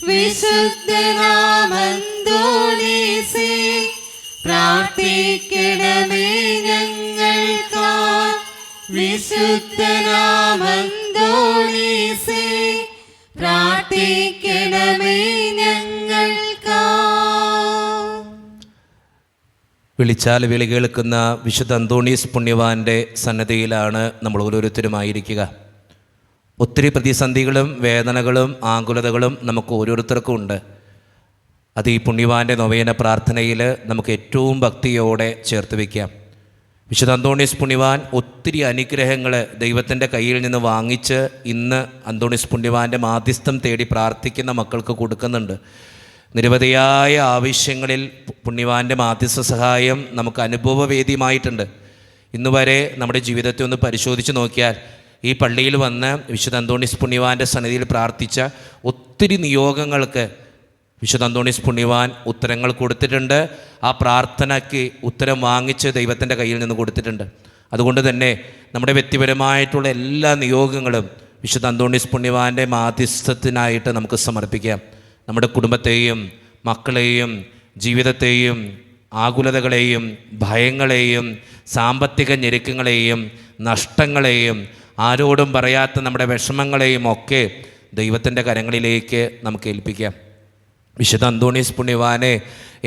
വിശുദ്ധനാമന്തോണീസേ പ്രാർത്ഥിക്കണമേ ഞങ്ങൾക്കായി. വിശുദ്ധനാമന്തോണീസേ പ്രാർത്ഥിക്കണമേ ഞങ്ങൾക്കായി. വിളിച്ചാൽ വിളി കേൾക്കുന്ന വിശുദ്ധ അന്തോണീസ് പുണ്യവാൻ്റെ സന്നദ്ധിയിലാണ് നമ്മൾ ഓരോരുത്തരുമായിരിക്കുക. ഒത്തിരി പ്രതിസന്ധികളും വേദനകളും ആകുലതകളും നമുക്ക് ഓരോരുത്തർക്കും ഉണ്ട്. അത് ഈ പുണ്യവാൻ്റെ നൊവേന പ്രാർത്ഥനയിൽ നമുക്ക് ഏറ്റവും ഭക്തിയോടെ ചേർത്ത് വയ്ക്കാം. വിശുദ്ധ അന്തോണീസ് പുണ്യവാൻ ഒത്തിരി അനുഗ്രഹങ്ങൾ ദൈവത്തിൻ്റെ കയ്യിൽ നിന്ന് വാങ്ങിച്ച് ഇന്ന് അന്തോണീസ് പുണ്യവാൻ്റെ മാധ്യസ്ഥം തേടി പ്രാർത്ഥിക്കുന്ന മക്കൾക്ക് കൊടുക്കുന്നുണ്ട്. നിരവധിയായ ആവശ്യങ്ങളിൽ പുണ്യവാൻ്റെ മാധ്യസ്ഥ സഹായം നമുക്ക് അനുഭവവേദ്യമായിട്ടുണ്ട്. ഇന്നുവരെ നമ്മുടെ ജീവിതത്തെ ഒന്ന് പരിശോധിച്ച് നോക്കിയാൽ ഈ പള്ളിയിൽ വന്ന് വിശുദ്ധ അന്തോണീസ് പുണ്യവാൻ്റെ സന്നിധിയിൽ പ്രാർത്ഥിച്ച ഒത്തിരി നിയോഗങ്ങൾക്ക് വിശുദ്ധ അന്തോണീസ് പുണ്യവാൻ ഉത്തരങ്ങൾ കൊടുത്തിട്ടുണ്ട്. ആ പ്രാർത്ഥനയ്ക്ക് ഉത്തരം വാങ്ങിച്ച് ദൈവത്തിൻ്റെ കയ്യിൽ നിന്ന് കൊടുത്തിട്ടുണ്ട്. അതുകൊണ്ട് തന്നെ നമ്മുടെ വ്യക്തിപരമായിട്ടുള്ള എല്ലാ നിയോഗങ്ങളും വിശുദ്ധ അന്തോണീസ് പുണ്യവാൻ്റെ മാധ്യസ്ഥത്തിനായിട്ട് നമുക്ക് സമർപ്പിക്കാം. നമ്മുടെ കുടുംബത്തെയും മക്കളെയും ജീവിതത്തെയും ആകുലതകളെയും ഭയങ്ങളെയും സാമ്പത്തിക ഞെരുക്കങ്ങളെയും നഷ്ടങ്ങളെയും ആരോടും പറയാത്ത നമ്മുടെ വിഷമങ്ങളെയും ഒക്കെ ദൈവത്തിൻ്റെ കരങ്ങളിലേക്ക് നമുക്ക് ഏൽപ്പിക്കാം. വിശുദ്ധ അന്തോണീസ് പുണ്യവാനെ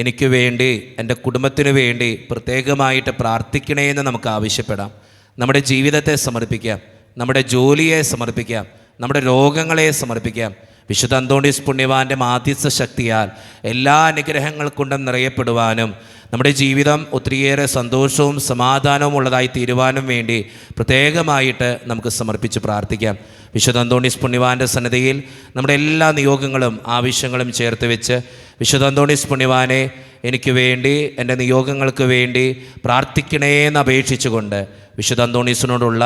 എനിക്ക് വേണ്ടി എൻ്റെ കുടുംബത്തിനു വേണ്ടി പ്രത്യേകമായിട്ട് പ്രാർത്ഥിക്കണേ എന്ന് നമുക്ക് ആവശ്യപ്പെടാം. നമ്മുടെ ജീവിതത്തെ സമർപ്പിക്കാം, നമ്മുടെ ജോലിയെ സമർപ്പിക്കാം, നമ്മുടെ രോഗങ്ങളെ സമർപ്പിക്കാം. വിശുദ്ധ അന്തോണീസ് പുണ്യവാൻ്റെ മാധ്യസ്ഥ ശക്തിയാൽ എല്ലാ അനുഗ്രഹങ്ങൾ കൊണ്ടും നിറയപ്പെടുവാനും നമ്മുടെ ജീവിതം ഒത്തിരിയേറെ സന്തോഷവും സമാധാനവും ഉള്ളതായി തീരുവാനും വേണ്ടി പ്രത്യേകമായിട്ട് നമുക്ക് സമർപ്പിച്ച് പ്രാർത്ഥിക്കാം. വിശുദ്ധ അന്തോണീസ് പുണ്യവാൻ്റെ സന്നിധിയിൽ നമ്മുടെ എല്ലാ നിയോഗങ്ങളും ആവശ്യങ്ങളും ചേർത്ത് വെച്ച് വിശുദ്ധ അന്തോണീസ് പുണ്യവാനെ എനിക്ക് വേണ്ടി എൻ്റെ നിയോഗങ്ങൾക്ക് വേണ്ടി പ്രാർത്ഥിക്കണേ എന്ന് അപേക്ഷിച്ചുകൊണ്ട് വിശുദ്ധ അന്തോണീസിനോടുള്ള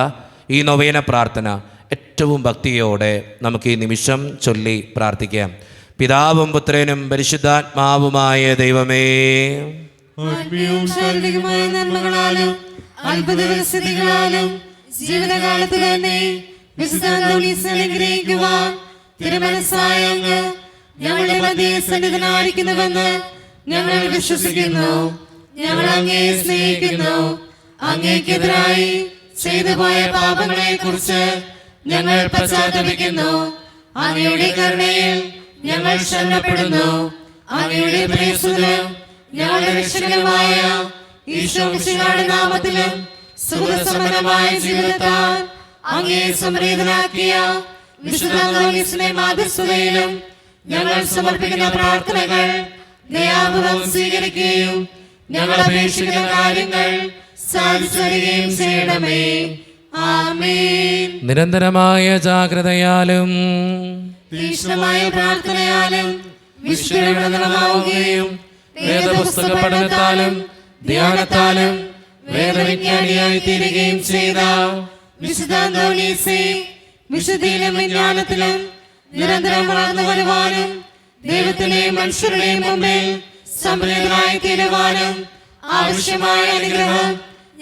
ഈ നൊവേന പ്രാർത്ഥന ഏറ്റവും ഭക്തിയോടെ നമുക്ക് ഈ നിമിഷം ചൊല്ലി പ്രാർത്ഥിക്കാം. പിതാവും പുത്രനും പരിശുദ്ധാത്മാവുമായ ദൈവമേ, ആത്മീയവും ശാരീരികമായ നന്മകളാലും അത്ഭുതസ്ഥിതികളാലും ജീവിതകാലത്ത് തന്നെ വിശുദ്ധ അന്തോണീസിനെ അനുഗ്രഹിക്കുവാൻ തിരുമനസ്സായ അങ്ങ് ഞങ്ങളുടെ മധ്യേ സന്നിധനായിരിക്കുന്നുവെന്ന് ഞങ്ങൾ വിശ്വസിക്കുന്നു. ഞങ്ങൾ അങ്ങയെ സ്നേഹിക്കുന്നു. അങ്ങേക്കെതിരായി ചെയ്തു പോയ പാപങ്ങളെ കുറിച്ച് ഞങ്ങൾ പശ്ചാത്തപിക്കുന്നു. അങ്ങയുടെ കരുണയിൽ ഞങ്ങൾ ശരണപ്പെടുന്നു. അങ്ങയുടെ പ്രിയസുതനും ഞങ്ങളുടെ രക്ഷകനുമായ ഈശോ മിശിഹായുടെ നാമത്തിലും സുഖസമ്പന്നമായ ജീവിതത്താൽ അങ്ങയെ സംപ്രീതനാക്കിയ വിശുദ്ധ അന്തോണീസിനെ മാധ്യസ്ഥതയിലും ഞങ്ങൾ സമർപ്പിക്കുന്ന പ്രാർത്ഥനകൾ ദയാപൂർവം സ്വീകരിക്കുകയും ഞങ്ങൾ അപേക്ഷിക്കുന്ന കാര്യങ്ങൾ സാധിച്ചു തരികയും ചെയ്യണമേ. ആമേൻ. നിരന്തരമായ ജാഗ്രതയാലും തീക്ഷ്ണമായ പ്രാർത്ഥനയാലും വിശുദ്ധമാവുകയും വേദപുസ്തക പഠനത്താലും ധ്യാനത്താലും വേദവിജ്ഞാനിയായി തീരുകയും ചെയ്ത വിശുദ്ധ അന്തോണീസേ, വിശുദ്ധിയിലും വിജ്ഞാനത്തിലും നിരന്തരം വളർന്നു വരുവാനും ദൈവത്തിന്റെയും മനുഷ്യരുടെയും മുമ്പിൽ സംപ്രീതനായി തീരുവാനും ആവശ്യമായ അനുഗ്രഹം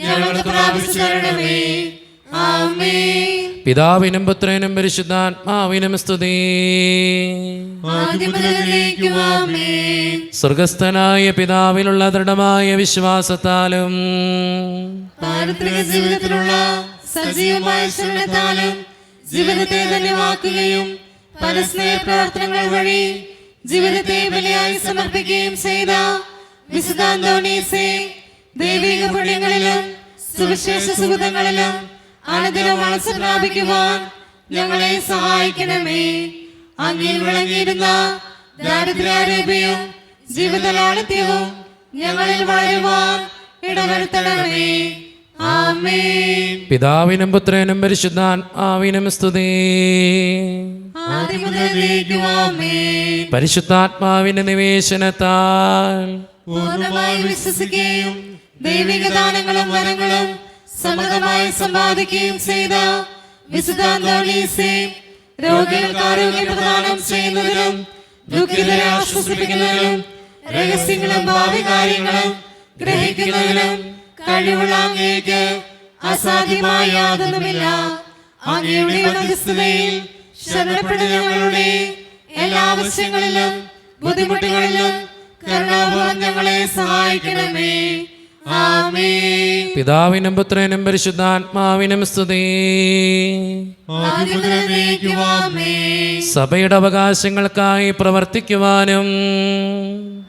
ഞങ്ങൾക്ക് പ്രാപിച്ചു തരണമേ. ആമേൻ. പിതാവിനും പുത്രനും പരിശുദ്ധാത്മാവിനും സ്തുതി. സ്വർഗസ്ഥനായ പിതാവിലുള്ള ദൃഢമായ വിശ്വാസത്താലും പാരത്രിക ജീവിതത്തിലുള്ള സജീവമായ ശരണത്താലും ജീവിതത്തെ ധന്യമാക്കുകയും പരസ്നേഹ പ്രവർത്തനങ്ങൾ വഴി ജീവിതത്തെ ബലിയായി സമർപ്പിക്കുകയും ചെയ്ത വിശുദ്ധ അന്തോണീസേ, ദൈവിക പുണ്യങ്ങളിലും സുവിശേഷ സുഹൃതങ്ങളിലും അനന്തരം വളർച്ച പ്രാപിക്കുവാൻ ഞങ്ങളെ സഹായിക്കണമേ. അങ്ങിൽ വിളങ്ങിയിരുന്ന ദാരിദ്ര്യാരൂപിയും ജീവിതലാളിത്യവും ഞങ്ങളിൽ വളരുവാൻ ഇടവരുത്തണമേ. ആമേൻ. പിതാവിനും പുത്രനും പരിശുദ്ധാത്മാവിനും സ്തുതി. പരിശുദ്ധാത്മാവിന്റെ നിവേശനത്താൽ പൂർണ്ണമായി വിശ്വസിക്കുകയും ദൈവിക ദാനങ്ങളും വരങ്ങളും സമൃദ്ധമായി സമ്പാദിക്കുകയും ചെയ്ത വിശുദ്ധ അന്തോണീസേ, രോഗികൾക്ക് ആരോഗ്യം പ്രദാനം ചെയ്യുന്നതിനും ദുഃഖിതരെ ആശ്വസിപ്പിക്കുന്നതിനും രഹസ്യങ്ങളും ഭാവി കാര്യങ്ങളും ഗ്രഹിക്കുന്നതിനും കഴിവുള്ള അങ്ങേക്ക് അസാധ്യമായ യാതൊന്നുമില്ല. അങ്ങയുടെ മധ്യസ്ഥതയിൽ ശരണപ്പെടുന്ന ഞങ്ങളുടെ എല്ലാ ആവശ്യങ്ങളിലും ബുദ്ധിമുട്ടുകളിലും കരുണാപൂർവ്വം ഞങ്ങളെ സഹായിക്കണമേ. ആമേൻ. പിതാവിനും പുത്രനും പരിശുദ്ധാത്മാവിനും സ്തുതി. ആദ്യം മുതൽ എന്നേക്കും ആമേൻ. സഭയുടെ അവകാശങ്ങൾക്കായി പ്രവർത്തിക്കുവാനും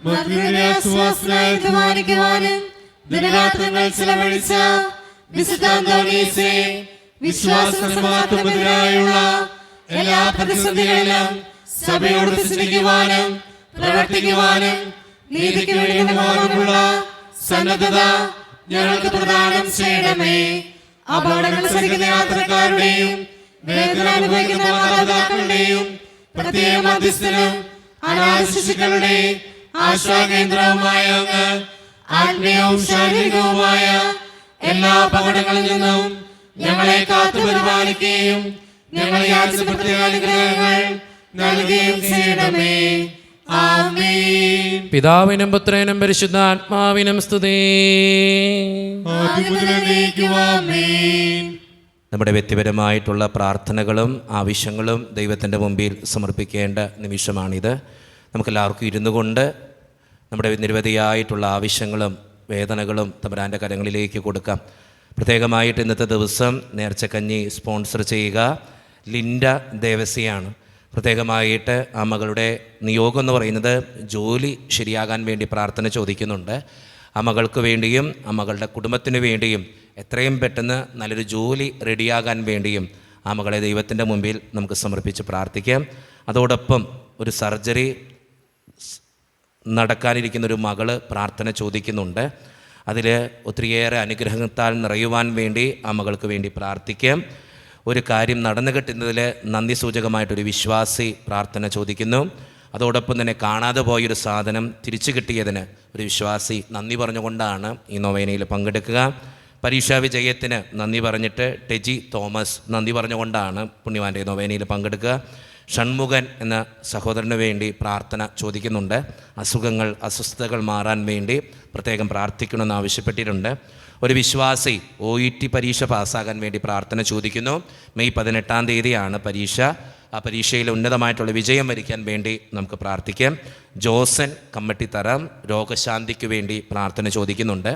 മർത്യരുടെ ആശ്വാസനായി ബഹുമാനിക്കുവാനും ദിനരാത്രങ്ങൾ ചെലവഴിച്ച വിശുദ്ധ അന്തോണീസേ, വിശ്വാസമാത്രമെതിരായുള്ള എല്ലാ പ്രതിസന്ധികളിലും സഭയോട് ചിന്തിക്കുവാനും പ്രവർത്തിക്കുവാനും നീതിക്ക് വേണ്ടി നിലവാരമുള്ള സന്നദ്ധത ഞങ്ങൾക്ക് പ്രദാനം ചെയ്യണമേ. അപകടങ്ങൾ സഹിക്കുന്ന യാത്രക്കാരുടെയും വേദന അനുഭവിക്കുന്ന മാതാപിതാക്കളുടെയും പ്രത്യേക മധ്യസ്ഥനും അനാഥ ശിശുക്കളുടെ ആശ്വാകേന്ദ്രവുമായ അങ്ങ് ആത്മീയവും ശാരീരികവുമായ എല്ലാ അപകടങ്ങളിൽ നിന്നും ഞങ്ങളെ കാത്തു പരിപാലിക്കുകയും ഞങ്ങളെ യാചിച്ച പ്രത്യേക അനുഗ്രഹങ്ങൾ നൽകുകയും ചെയ്യണമേ. ആമേൻ. പിതാവിനും പുത്രനും പരിശുദ്ധാത്മാവിനും സ്തുതി. ആദ്യം മുതൽ എന്നേക്കും ആമേൻ. നമ്മുടെ വ്യക്തിപരമായിട്ടുള്ള പ്രാർത്ഥനകളും ആവശ്യങ്ങളും ദൈവത്തിൻ്റെ മുമ്പിൽ സമർപ്പിക്കേണ്ട നിമിഷമാണിത്. നമുക്കെല്ലാവർക്കും ഇരുന്നു കൊണ്ട് നമ്മുടെ നിരവധിയായിട്ടുള്ള ആവശ്യങ്ങളും വേദനകളും തമ്പുരാൻ്റെ കരങ്ങളിലേക്ക് കൊടുക്കാം. പ്രത്യേകമായിട്ട് ഇന്നത്തെ ദിവസം നേർച്ചക്കഞ്ഞി സ്പോൺസർ ചെയ്യുക ലിൻഡ ദേവസിയാണ്. പ്രത്യേകമായിട്ട് ആ മകളുടെ നിയോഗം എന്ന് പറയുന്നത് ജോലി ശരിയാകാൻ വേണ്ടി പ്രാർത്ഥന ചോദിക്കുന്നുണ്ട്. ആ മകൾക്ക് വേണ്ടിയും ആ മകളുടെ കുടുംബത്തിന് വേണ്ടിയും എത്രയും പെട്ടെന്ന് നല്ലൊരു ജോലി റെഡിയാകാൻ വേണ്ടിയും ആ മകളെ ദൈവത്തിൻ്റെ മുമ്പിൽ നമുക്ക് സമർപ്പിച്ച് പ്രാർത്ഥിക്കാം. അതോടൊപ്പം ഒരു സർജറി നടക്കാനിരിക്കുന്നൊരു മകള് പ്രാർത്ഥന ചോദിക്കുന്നുണ്ട്. അതിൽ ഒത്തിരിയേറെ അനുഗ്രഹത്താൽ നിറയുവാൻ വേണ്ടി ആ മകൾക്ക് വേണ്ടി പ്രാർത്ഥിക്കാം. ഒരു കാര്യം നടന്നു കിട്ടുന്നതിൽ നന്ദി സൂചകമായിട്ടൊരു വിശ്വാസി പ്രാർത്ഥന ചോദിക്കുന്നു. അതോടൊപ്പം തന്നെ കാണാതെ പോയൊരു സാധനം തിരിച്ചു കിട്ടിയതിന് ഒരു വിശ്വാസി നന്ദി പറഞ്ഞുകൊണ്ടാണ് ഈ നൊവേനയിൽ പങ്കെടുക്കുക. പരീക്ഷാ വിജയത്തിന് നന്ദി പറഞ്ഞിട്ട് ടെജി തോമസ് നന്ദി പറഞ്ഞുകൊണ്ടാണ് പുണ്യവാൻ്റെ നൊവേനയിൽ പങ്കെടുക്കുക. ഷൺമുഖൻ എന്ന സഹോദരന് വേണ്ടി പ്രാർത്ഥന ചോദിക്കുന്നുണ്ട്. അസുഖങ്ങൾ അസ്വസ്ഥതകൾ മാറാൻ വേണ്ടി പ്രത്യേകം പ്രാർത്ഥിക്കണമെന്ന് ആവശ്യപ്പെട്ടിട്ടുണ്ട്. ഒരു വിശ്വാസി OET പരീക്ഷ പാസ്സാകാൻ വേണ്ടി പ്രാർത്ഥന ചോദിക്കുന്നു. മെയ് 18-ാം തീയതിയാണ് പരീക്ഷ. ആ പരീക്ഷയിൽ ഉന്നതമായിട്ടുള്ള വിജയം വരിക്കാൻ വേണ്ടി നമുക്ക് പ്രാർത്ഥിക്കാം. ജോസൻ കമ്മട്ടിത്തറം രോഗശാന്തിക്ക് വേണ്ടി പ്രാർത്ഥന ചോദിക്കുന്നുണ്ട്.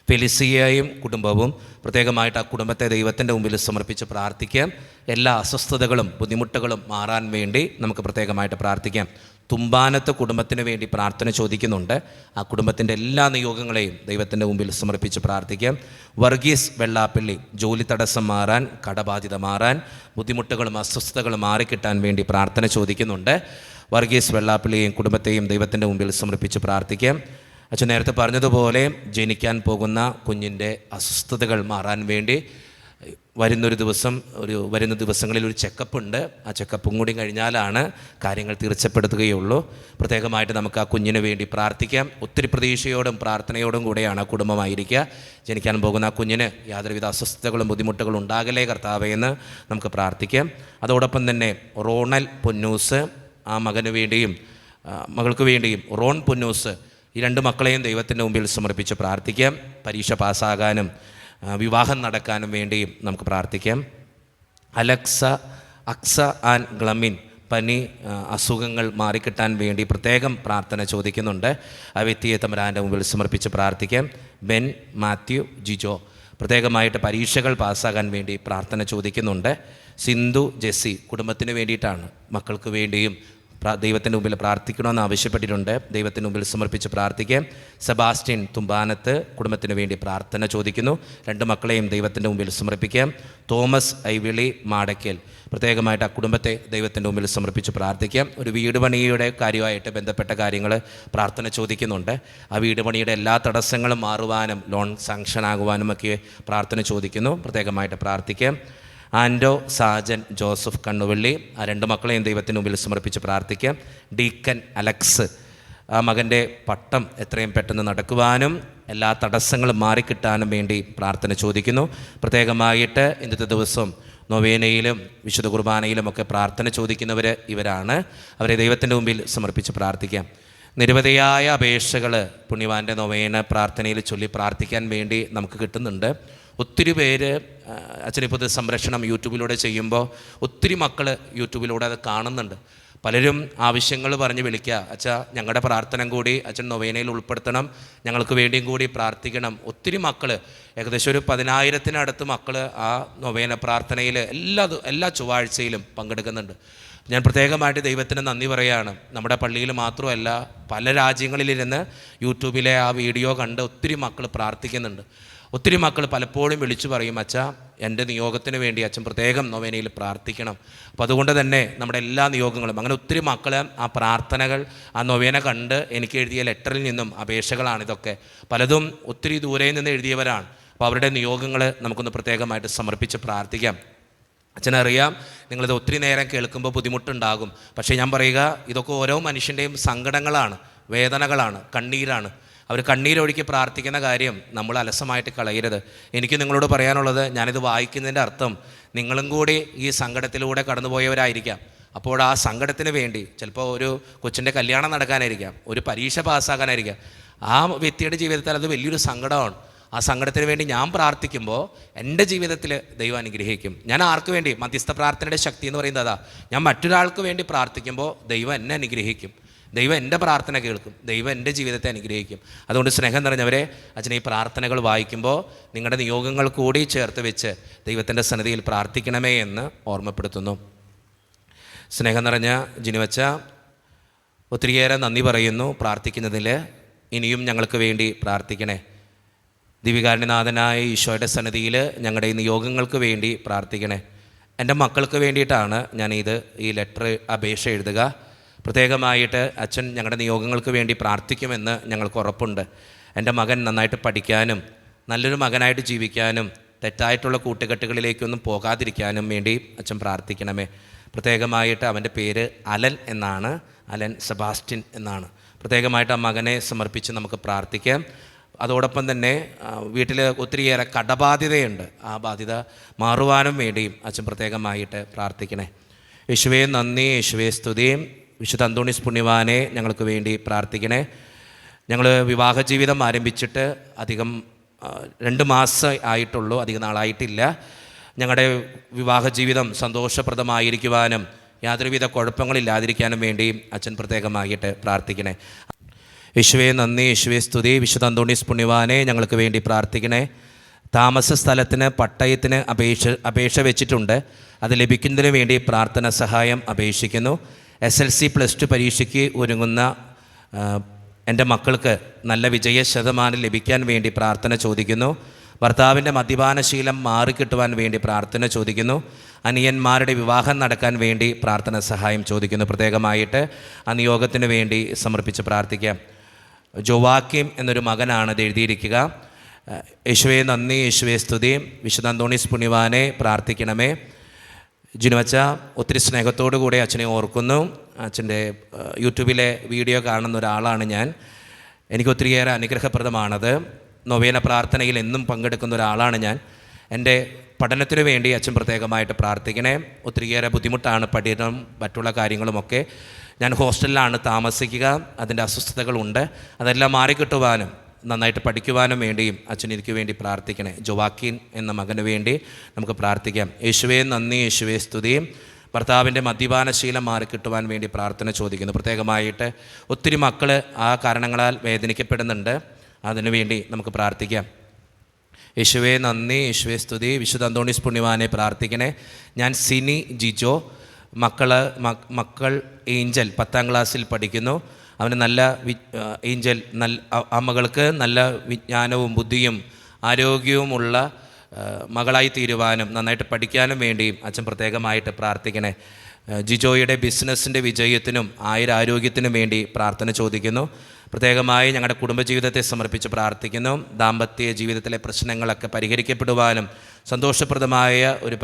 ഫെലിസിയയും കുടുംബവും പ്രത്യേകമായിട്ട് ആ കുടുംബത്തെ ദൈവത്തിൻ്റെ മുമ്പിൽ സമർപ്പിച്ച് പ്രാർത്ഥിക്കാം. എല്ലാ അസ്വസ്ഥതകളും ബുദ്ധിമുട്ടുകളും മാറാൻ വേണ്ടി നമുക്ക് പ്രത്യേകമായിട്ട് പ്രാർത്ഥിക്കാം. തുമ്പാനത്ത് കുടുംബത്തിന് വേണ്ടി പ്രാർത്ഥന ചോദിക്കുന്നുണ്ട്. ആ കുടുംബത്തിൻ്റെ എല്ലാ നിയോഗങ്ങളെയും ദൈവത്തിൻ്റെ മുമ്പിൽ സമർപ്പിച്ച് പ്രാർത്ഥിക്കാം. വർഗീസ് വെള്ളാപ്പള്ളി ജോലി തടസ്സം മാറാൻ, കടബാധ്യത മാറാൻ, ബുദ്ധിമുട്ടുകളും അസ്വസ്ഥതകളും മാറിക്കിട്ടാൻ വേണ്ടി പ്രാർത്ഥന ചോദിക്കുന്നുണ്ട്. വർഗീസ് വെള്ളാപ്പള്ളിയെയും കുടുംബത്തെയും ദൈവത്തിൻ്റെ മുമ്പിൽ സമർപ്പിച്ച് പ്രാർത്ഥിക്കാം. അച്ഛൻ നേരത്തെ പറഞ്ഞതുപോലെ ജനിക്കാൻ പോകുന്ന കുഞ്ഞിൻ്റെ അസ്വസ്ഥതകൾ മാറാൻ വേണ്ടി വരുന്ന ദിവസങ്ങളിൽ ഒരു ചെക്കപ്പ് ഉണ്ട്. ആ ചെക്കപ്പും കൂടി കഴിഞ്ഞാലാണ് കാര്യങ്ങൾ തീർച്ചപ്പെടുത്തുകയുള്ളൂ. പ്രത്യേകമായിട്ട് നമുക്ക് ആ കുഞ്ഞിന് വേണ്ടി പ്രാർത്ഥിക്കാം. ഒത്തിരി പ്രതീക്ഷയോടും പ്രാർത്ഥനയോടും കൂടെയാണ് ആ കുടുംബമായിരിക്കുക. ജനിക്കാൻ പോകുന്ന ആ കുഞ്ഞിന് യാതൊരുവിധ അസ്വസ്ഥതകളും ബുദ്ധിമുട്ടുകളും ഉണ്ടാകലേ കർത്താവേ എന്ന് നമുക്ക് പ്രാർത്ഥിക്കാം. അതോടൊപ്പം തന്നെ റോണൽ പൊന്നൂസ് ആ മകന് വേണ്ടിയും മകൾക്ക് വേണ്ടിയും റോൺ പൊന്നൂസ് ഈ രണ്ട് മക്കളെയും ദൈവത്തിൻ്റെ മുമ്പിൽ സമർപ്പിച്ച് പ്രാർത്ഥിക്കാം. പരീക്ഷ പാസ്സാകാനും വിവാഹം നടക്കാനും വേണ്ടിയും നമുക്ക് പ്രാർത്ഥിക്കാം. അക്സ ആൻഡ് ഗ്ലമിൻ പനി അസുഖങ്ങൾ മാറിക്കിട്ടാൻ വേണ്ടി പ്രത്യേകം പ്രാർത്ഥന ചോദിക്കുന്നുണ്ട്. ആ വ്യക്തിയെ തമ്പുരാൻ്റെ മുമ്പിൽ സമർപ്പിച്ച് പ്രാർത്ഥിക്കാം. ബെൻ മാത്യു ജിജോ പ്രത്യേകമായിട്ട് പരീക്ഷകൾ പാസ്സാകാൻ വേണ്ടി പ്രാർത്ഥന ചോദിക്കുന്നുണ്ട്. സിന്ധു ജെസ്സി കുടുംബത്തിന് വേണ്ടിയിട്ടാണ്, മക്കൾക്ക് വേണ്ടിയും ദൈവത്തിൻ്റെ മുമ്പിൽ പ്രാർത്ഥിക്കണമെന്ന് ആവശ്യപ്പെട്ടിട്ടുണ്ട്. ദൈവത്തിൻ്റെ മുമ്പിൽ സമർപ്പിച്ച് പ്രാർത്ഥിക്കാം. സെബാസ്റ്റ്യൻ തുമ്പാനത്ത് കുടുംബത്തിന് വേണ്ടി പ്രാർത്ഥന ചോദിക്കുന്നു. രണ്ട് മക്കളെയും ദൈവത്തിൻ്റെ മുമ്പിൽ സമർപ്പിക്കാം. തോമസ് ഐവിളി മാടയ്ക്കൽ പ്രത്യേകമായിട്ട് ആ കുടുംബത്തെ ദൈവത്തിൻ്റെ മുമ്പിൽ സമർപ്പിച്ച് പ്രാർത്ഥിക്കാം. ഒരു വീട് പണിയുടെ കാര്യമായിട്ട് ബന്ധപ്പെട്ട കാര്യങ്ങൾ പ്രാർത്ഥന ചോദിക്കുന്നുണ്ട്. ആ വീട് പണിയുടെ എല്ലാ തടസ്സങ്ങളും മാറുവാനും ലോൺ സാങ്ഷൻ ആകുവാനുമൊക്കെ പ്രാർത്ഥന ചോദിക്കുന്നു. പ്രത്യേകമായിട്ട് പ്രാർത്ഥിക്കാം. ആൻഡോ സാജൻ ജോസഫ് കണ്ണുവള്ളി ആ രണ്ട് മക്കളെയും ദൈവത്തിന് മുമ്പിൽ സമർപ്പിച്ച് പ്രാർത്ഥിക്കാം. ഡീക്കൻ അലക്സ് ആ മകൻ്റെ പട്ടം എത്രയും പെട്ടെന്ന് നടക്കുവാനും എല്ലാ തടസ്സങ്ങളും മാറിക്കിട്ടാനും വേണ്ടി പ്രാർത്ഥന ചോദിക്കുന്നു. പ്രത്യേകമായിട്ട് ഇന്നത്തെ ദിവസം നൊവേനയിലും വിശുദ്ധ കുർബാനയിലുമൊക്കെ പ്രാർത്ഥന ചോദിക്കുന്നവർ ഇവരാണ്. അവരെ ദൈവത്തിൻ്റെ മുമ്പിൽ സമർപ്പിച്ച് പ്രാർത്ഥിക്കാം. നിരവധിയായ അപേക്ഷകൾ പുണ്യവാൻ്റെ നൊവേന പ്രാർത്ഥനയിൽ ചൊല്ലി പ്രാർത്ഥിക്കാൻ വേണ്ടി നമുക്ക് കിട്ടുന്നുണ്ട്. ഒത്തിരി പേര് അച്ഛനിപ്പോൾ ഇത് സംരക്ഷണം യൂട്യൂബിലൂടെ ചെയ്യുമ്പോൾ ഒത്തിരി മക്കൾ യൂട്യൂബിലൂടെ അത് കാണുന്നുണ്ട്. പലരും ആവശ്യങ്ങൾ പറഞ്ഞ് വിളിക്കുക, അച്ഛാ ഞങ്ങളുടെ പ്രാർത്ഥന കൂടി അച്ഛൻ നൊവേനയിൽ ഉൾപ്പെടുത്തണം, ഞങ്ങൾക്ക് വേണ്ടിയും കൂടി പ്രാർത്ഥിക്കണം. ഒത്തിരി മക്കൾ, ഏകദേശം ഒരു 10,000-നടുത്ത് മക്കൾ ആ നൊവേന പ്രാർത്ഥനയിൽ എല്ലാ ചൊവ്വാഴ്ചയിലും പങ്കെടുക്കുന്നുണ്ട്. ഞാൻ പ്രത്യേകമായിട്ട് ദൈവത്തിന് നന്ദി പറയുകയാണ്. നമ്മുടെ പള്ളിയിൽ മാത്രമല്ല, പല രാജ്യങ്ങളിലിരുന്ന് യൂട്യൂബിലെ ആ വീഡിയോ കണ്ട് ഒത്തിരി മക്കൾ പ്രാർത്ഥിക്കുന്നുണ്ട്. ഒത്തിരി മക്കൾ പലപ്പോഴും വിളിച്ചു പറയും, അച്ഛാ എൻ്റെ നിയോഗത്തിന് വേണ്ടി അച്ഛൻ പ്രത്യേകം നൊവേനയിൽ പ്രാർത്ഥിക്കണം. അപ്പോൾ അതുകൊണ്ട് തന്നെ നമ്മുടെ എല്ലാ നിയോഗങ്ങളും, അങ്ങനെ ഒത്തിരി മക്കൾ ആ പ്രാർത്ഥനകൾ, ആ നൊവേന കണ്ട് എനിക്ക് എഴുതിയ ലെറ്ററിൽ നിന്നും അപേക്ഷകളാണിതൊക്കെ. പലതും ഒത്തിരി ദൂരെ നിന്ന് എഴുതിയവരാണ്. അപ്പോൾ അവരുടെ നിയോഗങ്ങൾ നമുക്കൊന്ന് പ്രത്യേകമായിട്ട് സമർപ്പിച്ച് പ്രാർത്ഥിക്കാം. അച്ഛനറിയാം നിങ്ങളിത് ഒത്തിരി നേരം കേൾക്കുമ്പോൾ ബുദ്ധിമുട്ടുണ്ടാകും. പക്ഷേ ഞാൻ പറയുക, ഇതൊക്കെ ഓരോ മനുഷ്യൻ്റെയും സങ്കടങ്ങളാണ്, വേദനകളാണ്, കണ്ണീരാണ്. അവർ കണ്ണീരൊഴുക്കി പ്രാർത്ഥിക്കുന്ന കാര്യം നമ്മൾ അലസമായിട്ട് കളയരുത്. എനിക്ക് നിങ്ങളോട് പറയാനുള്ളത്, ഞാനിത് വായിക്കുന്നതിൻ്റെ അർത്ഥം നിങ്ങളും കൂടി ഈ സങ്കടത്തിലൂടെ കടന്നുപോയവരായിരിക്കാം. അപ്പോൾ ആ സങ്കടത്തിന് വേണ്ടി ചിലപ്പോൾ ഒരു കൊച്ചിൻ്റെ കല്യാണം നടക്കാനായിരിക്കാം, ഒരു പരീക്ഷ പാസ്സാകാനായിരിക്കാം. ആ വ്യക്തിയുടെ ജീവിതത്തിൽ അത് വലിയൊരു സങ്കടമാണ്. ആ സങ്കടത്തിന് വേണ്ടി ഞാൻ പ്രാർത്ഥിക്കുമ്പോൾ എൻ്റെ ജീവിതത്തിൽ ദൈവം അനുഗ്രഹിക്കും. ഞാൻ ആർക്ക് വേണ്ടി, മധ്യസ്ഥ പ്രാർത്ഥനയുടെ ശക്തി എന്ന് പറയുന്നത് അതാ. ഞാൻ മറ്റൊരാൾക്ക് വേണ്ടി പ്രാർത്ഥിക്കുമ്പോൾ ദൈവം എന്നെ അനുഗ്രഹിക്കും, ദൈവം എൻ്റെ പ്രാർത്ഥന കേൾക്കും, ദൈവം എൻ്റെ ജീവിതത്തെ അനുഗ്രഹിക്കും. അതുകൊണ്ട് സ്നേഹം നിറഞ്ഞവരെ, അച്ഛൻ ഈ പ്രാർത്ഥനകൾ വായിക്കുമ്പോൾ നിങ്ങളുടെ നിയോഗങ്ങൾ കൂടി ചേർത്ത് വെച്ച് ദൈവത്തിൻ്റെ സന്നിധിയിൽ പ്രാർത്ഥിക്കണമേ എന്ന് ഓർമ്മപ്പെടുത്തുന്നു. സ്നേഹം നിറഞ്ഞ ജിനുവച്ച, ഒത്തിരിയേറെ നന്ദി പറയുന്നു പ്രാർത്ഥിക്കുന്നതിൽ. ഇനിയും ഞങ്ങൾക്ക് വേണ്ടി പ്രാർത്ഥിക്കണേ. ദിവികാരുണ്യനാഥനായ ഈശോയുടെ സന്നിധിയിൽ ഞങ്ങളുടെ ഈ നിയോഗങ്ങൾക്ക് വേണ്ടി പ്രാർത്ഥിക്കണേ. എൻ്റെ മക്കൾക്ക് വേണ്ടിയിട്ടാണ് ഈ ലെറ്റർ അപേക്ഷ എഴുതുക. പ്രത്യേകമായിട്ട് അച്ഛൻ ഞങ്ങളുടെ നിയോഗങ്ങൾക്ക് വേണ്ടി പ്രാർത്ഥിക്കുമെന്ന് ഞങ്ങൾക്ക് ഉറപ്പുണ്ട്. എൻ്റെ മകൻ നന്നായിട്ട് പഠിക്കാനും നല്ലൊരു മകനായിട്ട് ജീവിക്കാനും തെറ്റായിട്ടുള്ള കൂട്ടുകെട്ടുകളിലേക്കൊന്നും പോകാതിരിക്കാനും വേണ്ടി അച്ഛൻ പ്രാർത്ഥിക്കണമേ. പ്രത്യേകമായിട്ട് അവൻ്റെ പേര് അലൻ എന്നാണ്, അലൻ സെബാസ്റ്റ്യൻ എന്നാണ്. പ്രത്യേകമായിട്ട് ആ മകനെ സമർപ്പിച്ച് നമുക്ക് പ്രാർത്ഥിക്കാം. അതോടൊപ്പം തന്നെ വീട്ടിൽ ഒത്തിരിയേറെ കടബാധ്യതയുണ്ട്, ആ ബാധ്യത മാറുവാനും വേണ്ടിയും അച്ഛൻ പ്രത്യേകമായിട്ട് പ്രാർത്ഥിക്കണേ. യേശുവേ നന്ദി, യേശുവേ സ്തുതിയും. വിശുദ്ധ അന്തോണീസ് പുണ്യവാനെ ഞങ്ങൾക്ക് വേണ്ടി പ്രാർത്ഥിക്കണേ. ഞങ്ങൾ വിവാഹ ജീവിതം ആരംഭിച്ചിട്ട് 2 മാസം ആയിട്ടുള്ളൂ, അധികം നാളായിട്ടില്ല. ഞങ്ങളുടെ വിവാഹ ജീവിതം സന്തോഷപ്രദമായിരിക്കുവാനും യാതൊരുവിധ കുഴപ്പങ്ങളില്ലാതിരിക്കാനും വേണ്ടിയും അച്ഛൻ പ്രത്യേകമായിട്ട് പ്രാർത്ഥിക്കണേ. യേശുവേ നന്ദി, യേശുവേ സ്തുതി. വിശുദ്ധ അന്തോണീസ് പുണ്യവാനെ ഞങ്ങൾക്ക് വേണ്ടി പ്രാർത്ഥിക്കണേ. താമസ സ്ഥലത്തിന് പട്ടയത്തിന് അപേക്ഷ വെച്ചിട്ടുണ്ട്, അത് ലഭിക്കുന്നതിന് വേണ്ടി പ്രാർത്ഥന സഹായം അപേക്ഷിക്കുന്നു. SLC+2 പരീക്ഷയ്ക്ക് ഒരുങ്ങുന്ന എൻ്റെ മക്കൾക്ക് നല്ല വിജയ ശതമാനം ലഭിക്കാൻ വേണ്ടി പ്രാർത്ഥന ചോദിക്കുന്നു. ഭർത്താവിൻ്റെ മദ്യപാനശീലം മാറിക്കിട്ടുവാൻ വേണ്ടി പ്രാർത്ഥന ചോദിക്കുന്നു. അനിയന്മാരുടെ വിവാഹം നടക്കാൻ വേണ്ടി പ്രാർത്ഥന സഹായം ചോദിക്കുന്നു. പ്രത്യേകമായിട്ട് ആ നിയോഗത്തിന് വേണ്ടി സമർപ്പിച്ച് പ്രാർത്ഥിക്കാം. ജോവാക്കിം എന്നൊരു മകനാണ് ഇത് എഴുതിയിരിക്കുക. യേശുവേ നന്ദി, യേശുവേ സ്തുതി. വിശുദ്ധ അന്തോണീസ് പുണ്യവാനെ പ്രാർത്ഥിക്കണമേ. ജിനുവച്ച, ഒത്തിരി സ്നേഹത്തോടു കൂടെ അച്ഛനെ ഓർക്കുന്നു. അച്ഛൻ്റെ യൂട്യൂബിലെ വീഡിയോ കാണുന്ന ഒരാളാണ് ഞാൻ. എനിക്ക് ഒത്തിരിയേറെ അനുഗ്രഹപ്രദമാണത്. നൊവേന പ്രാർത്ഥനയിൽ എന്നും പങ്കെടുക്കുന്ന ഒരാളാണ് ഞാൻ. എൻ്റെ പഠനത്തിനു വേണ്ടി അച്ഛൻ പ്രത്യേകമായിട്ട് പ്രാർത്ഥിക്കണേ. ഒത്തിരിയേറെ ബുദ്ധിമുട്ടാണ് പഠനം, മറ്റുള്ള കാര്യങ്ങളുമൊക്കെ. ഞാൻ ഹോസ്റ്റലിലാണ് താമസിക്കുക, അതിൻ്റെ അസ്വസ്ഥതകളുണ്ട്. അതെല്ലാം മാറിക്കിട്ടുവാനും നന്നായിട്ട് പഠിക്കുവാനും വേണ്ടിയും അച്ഛൻ എനിക്ക് വേണ്ടി പ്രാർത്ഥിക്കണേ. ജോവാക്കിൻ എന്ന മകന് വേണ്ടി നമുക്ക് പ്രാർത്ഥിക്കാം. യേശുവേ നന്ദി, യേശുവേ സ്തുതിയും. ഭർത്താവിൻ്റെ മദ്യപാനശീലം മാറിക്കിട്ടുവാൻ വേണ്ടി പ്രാർത്ഥന ചോദിക്കുന്നു. പ്രത്യേകമായിട്ട് ഒത്തിരി മക്കൾ ആ കാരണങ്ങളാൽ വേദനിക്കപ്പെടുന്നുണ്ട്, അതിനുവേണ്ടി നമുക്ക് പ്രാർത്ഥിക്കാം. യേശുവേ നന്ദി, യേശുവേ സ്തുതി. വിശുദ്ധ അന്തോണീസ് പുണ്യവാനെ പ്രാർത്ഥിക്കണേ. ഞാൻ സിനി ജിജോ, മക്കൾ ഏഞ്ചൽ 10ാം ക്ലാസ്സിൽ പഠിക്കുന്നു. അവന് നല്ല ഏഞ്ചൽ ആ മകൾക്ക് നല്ല വിജ്ഞാനവും ബുദ്ധിയും ആരോഗ്യവുമുള്ള മകളായി തീരുവാനും നന്നായിട്ട് പഠിക്കാനും വേണ്ടിയും അച്ഛൻ പ്രത്യേകമായിട്ട് പ്രാർത്ഥിക്കണേ. ജിജോയുടെ ബിസിനസ്സിൻ്റെ വിജയത്തിനും ആരോഗ്യത്തിനും വേണ്ടി പ്രാർത്ഥന ചോദിക്കുന്നു. പ്രത്യേകമായി ഞങ്ങളുടെ കുടുംബജീവിതത്തെ സമർപ്പിച്ച് പ്രാർത്ഥിക്കുന്നു. ദാമ്പത്യ ജീവിതത്തിലെ പ്രശ്നങ്ങളൊക്കെ പരിഹരിക്കപ്പെടുവാനും സന്തോഷപ്രദമായ ഒരു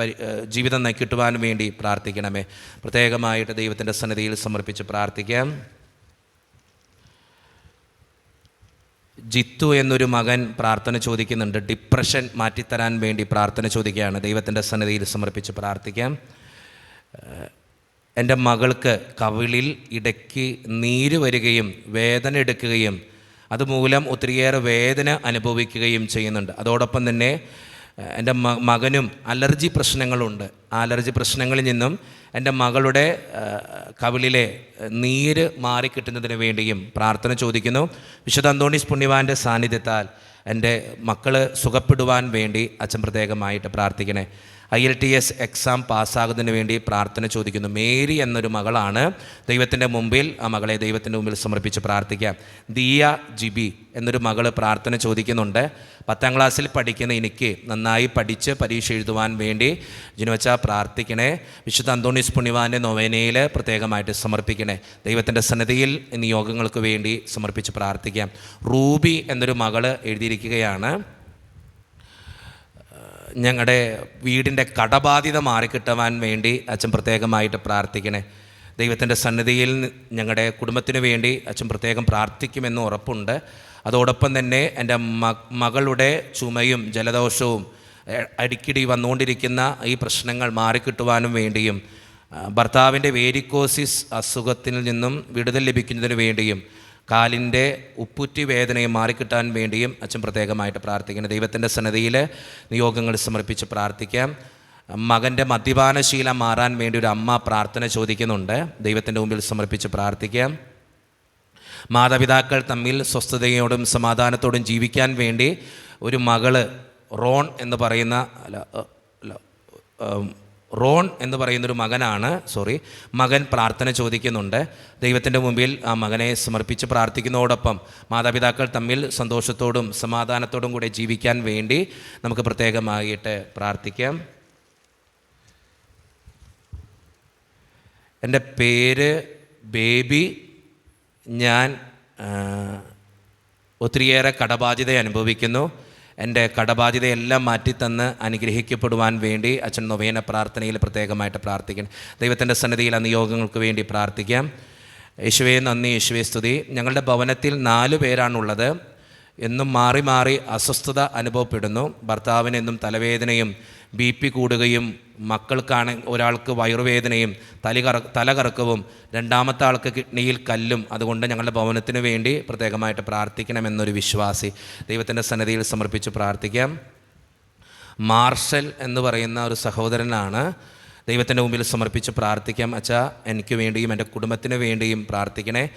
ജീവിതം നയിക്കിട്ടുവാനും വേണ്ടി പ്രാർത്ഥിക്കണമേ. പ്രത്യേകമായിട്ട് ദൈവത്തിൻ്റെ സന്നിധിയിൽ സമർപ്പിച്ച് പ്രാർത്ഥിക്കാം. ജിത്തു എന്നൊരു മകൻ പ്രാർത്ഥന ചോദിക്കുന്നുണ്ട്. ഡിപ്രഷൻ മാറ്റിത്തരാൻ വേണ്ടി പ്രാർത്ഥന ചോദിക്കുകയാണ്. ദൈവത്തിൻ്റെ സന്നിധിയിൽ സമർപ്പിച്ച് പ്രാർത്ഥിക്കാം. എൻ്റെ മകൾക്ക് കവിളിൽ ഇടയ്ക്ക് നീര് വരികയും വേദന എടുക്കുകയും അതുമൂലം ഒത്തിരിയേറെ വേദന അനുഭവിക്കുകയും ചെയ്യുന്നുണ്ട്. അതോടൊപ്പം തന്നെ എൻ്റെ മകനും അലർജി പ്രശ്നങ്ങളുണ്ട്. ആ അലർജി പ്രശ്നങ്ങളിൽ നിന്നും എൻ്റെ മകളുടെ കവിളിലെ നീര് മാറിക്കിട്ടുന്നതിന് വേണ്ടിയും പ്രാർത്ഥന ചോദിക്കുന്നു. വിശുദ്ധ അന്തോണീസ് പുണ്യവാൻ്റെ സാന്നിധ്യത്താൽ എൻ്റെ മക്കൾ സുഖപ്പെടുവാൻ വേണ്ടി അച്ഛൻ പ്രത്യേകമായിട്ട് പ്രാർത്ഥിക്കണേ. IELTS എക്സാം പാസ്സാകുന്നതിന് വേണ്ടി പ്രാർത്ഥന ചോദിക്കുന്നു. മേരി എന്നൊരു മകളാണ്. ദൈവത്തിൻ്റെ മുമ്പിൽ ആ മകളെ ദൈവത്തിൻ്റെ മുമ്പിൽ സമർപ്പിച്ച് പ്രാർത്ഥിക്കാം. ദിയ ജിബി എന്നൊരു മകൾ പ്രാർത്ഥന ചോദിക്കുന്നുണ്ട്. 10ാം ക്ലാസ്സിൽ പഠിക്കുന്ന എനിക്ക് നന്നായി പഠിച്ച് പരീക്ഷ എഴുതുവാൻ വേണ്ടി ജിനുവച്ച പ്രാർത്ഥിക്കണേ. വിശുദ്ധ അന്തോണീസ് പുണ്യവാൻ്റെ നൊവേനയിൽ പ്രത്യേകമായിട്ട് സമർപ്പിക്കണേ. ദൈവത്തിൻ്റെ സന്നിധിയിൽ നിയോഗങ്ങൾക്ക് വേണ്ടി സമർപ്പിച്ച് പ്രാർത്ഥിക്കാം. റൂബി എന്നൊരു മകൾ എഴുതിയിരിക്കുകയാണ്, ഞങ്ങളുടെ വീടിൻ്റെ കടബാധ്യത മാറിക്കിട്ടുവാൻ വേണ്ടി അച്ഛൻ പ്രത്യേകമായിട്ട് പ്രാർത്ഥിക്കണേ. ദൈവത്തിൻ്റെ സന്നിധിയിൽ ഞങ്ങളുടെ കുടുംബത്തിന് വേണ്ടി അച്ഛൻ പ്രത്യേകം പ്രാർത്ഥിക്കുമെന്ന് ഉറപ്പുണ്ട്. അതോടൊപ്പം തന്നെ എൻ്റെ മകളുടെ ചുമയും ജലദോഷവും അടിക്കടി വന്നുകൊണ്ടിരിക്കുന്ന ഈ പ്രശ്നങ്ങൾ മാറിക്കിട്ടുവാനും വേണ്ടിയും ഭർത്താവിൻ്റെ വേരിക്കോസിസ് അസുഖത്തിൽ നിന്നും വിടുതൽ ലഭിക്കുന്നതിന് വേണ്ടിയും കാലിൻ്റെ ഉപ്പുറ്റി വേദനയും മാറിക്കിട്ടാൻ വേണ്ടിയും അച്ഛൻ പ്രത്യേകമായിട്ട് പ്രാർത്ഥിക്കണം. ദൈവത്തിൻ്റെ സന്നിധിയിൽ നിയോഗങ്ങൾ സമർപ്പിച്ച് പ്രാർത്ഥിക്കാം. മകൻ്റെ മദ്യപാനശീലം മാറാൻ വേണ്ടി ഒരു അമ്മ പ്രാർത്ഥന ചോദിക്കുന്നുണ്ട്. ദൈവത്തിൻ്റെ മുമ്പിൽ സമർപ്പിച്ച് പ്രാർത്ഥിക്കാം. മാതാപിതാക്കൾ തമ്മിൽ സ്വസ്ഥതയോടും സമാധാനത്തോടും ജീവിക്കാൻ വേണ്ടി ഒരു മകള് റോൺ എന്ന് പറയുന്നൊരു മകൻ പ്രാർത്ഥന ചോദിക്കുന്നുണ്ട്. ദൈവത്തിൻ്റെ മുമ്പിൽ ആ മകനെ സമർപ്പിച്ച് പ്രാർത്ഥിക്കുന്നതോടൊപ്പം മാതാപിതാക്കൾ തമ്മിൽ സന്തോഷത്തോടും സമാധാനത്തോടും കൂടെ ജീവിക്കാൻ വേണ്ടി നമുക്ക് പ്രത്യേകമായിട്ട് പ്രാർത്ഥിക്കാം. എൻ്റെ പേര് ബേബി. ഞാൻ ഒത്തിരിയേറെ കടബാധ്യത അനുഭവിക്കുന്നു. എൻ്റെ കടബാധ്യതയെല്ലാം മാറ്റിത്തന്ന് അനുഗ്രഹിക്കപ്പെടുവാൻ വേണ്ടി അച്ഛൻ നൊവേന പ്രാർത്ഥനയിൽ പ്രത്യേകമായിട്ട് പ്രാർത്ഥിക്കണം. ദൈവത്തിൻ്റെ സന്നിധിയിൽ ആ നിയോഗങ്ങൾക്ക് വേണ്ടി പ്രാർത്ഥിക്കാം. യേശുവേ നന്ദി, യേശുവേ സ്തുതി. ഞങ്ങളുടെ ഭവനത്തിൽ 4 പേരാണുള്ളത്. എന്നും മാറി മാറി അസ്വസ്ഥത അനുഭവപ്പെടുന്നു. ഭർത്താവിന് എന്നും തലവേദനയും BP കൂടുകയും ഒരാൾക്ക് വയറുവേദനയും തലകറക്കവും രണ്ടാമത്തെ ആൾക്ക് കിഡ്നിയിൽ കല്ലും. അതുകൊണ്ട് ഞങ്ങളുടെ ഭവനത്തിന് വേണ്ടി പ്രത്യേകമായിട്ട് പ്രാർത്ഥിക്കണമെന്നൊരു വിശ്വാസി ദൈവത്തിൻ്റെ സന്നിധിയിൽ സമർപ്പിച്ച് പ്രാർത്ഥിക്കാം. മാർഷൽ എന്ന് പറയുന്ന ഒരു സഹോദരനാണ്. ദൈവത്തിൻ്റെ മുമ്പിൽ സമർപ്പിച്ച് പ്രാർത്ഥിക്കാം. അച്ഛാ, എനിക്ക് വേണ്ടിയും എൻ്റെ കുടുംബത്തിന് വേണ്ടിയും പ്രാർത്ഥിക്കണേ.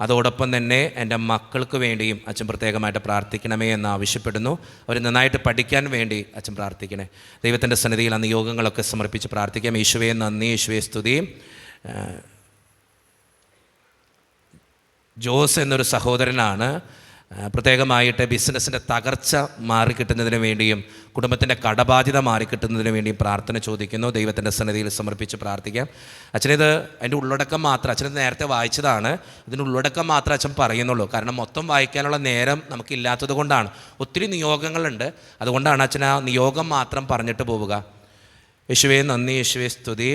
അതോടൊപ്പം തന്നെ എൻ്റെ മക്കൾക്ക് വേണ്ടിയും അച്ഛൻ പ്രത്യേകമായിട്ട് പ്രാർത്ഥിക്കണമേ എന്ന് ആവശ്യപ്പെടുന്നു. അവർ നന്നായിട്ട് പഠിക്കാൻ വേണ്ടി അച്ഛൻ പ്രാർത്ഥിക്കണേ. ദൈവത്തിൻ്റെ സന്നിധിയിൽ ആ നിയോഗങ്ങളൊക്കെ സമർപ്പിച്ച് പ്രാർത്ഥിക്കാം. യേശുവേ നന്ദി, യേശുവേ സ്തുതി. ജോസ് എന്നൊരു സഹോദരനാണ്. പ്രത്യേകമായിട്ട് ബിസിനസ്സിൻ്റെ തകർച്ച മാറിക്കിട്ടുന്നതിന് വേണ്ടിയും കുടുംബത്തിൻ്റെ കടബാധ്യത മാറിക്കിട്ടുന്നതിന് വേണ്ടിയും പ്രാർത്ഥന ചോദിക്കുന്നു. ദൈവത്തിൻ്റെ സന്നിധിയിൽ സമർപ്പിച്ച് പ്രാർത്ഥിക്കാം. അച്ഛനിത് അതിൻ്റെ ഉള്ളടക്കം മാത്രം, അച്ഛനത് നേരത്തെ വായിച്ചതാണ്, ഇതിൻ്റെ ഉള്ളടക്കം മാത്രമേ അച്ഛൻ പറയുന്നുള്ളൂ. കാരണം മൊത്തം വായിക്കാനുള്ള നേരം നമുക്കില്ലാത്തത് കൊണ്ടാണ്. ഒത്തിരി നിയോഗങ്ങളുണ്ട്, അതുകൊണ്ടാണ് അച്ഛൻ ആ നിയോഗം മാത്രം പറഞ്ഞിട്ട് പോവുക. യേശുവേ നന്ദി, യേശുവേ സ്തുതി.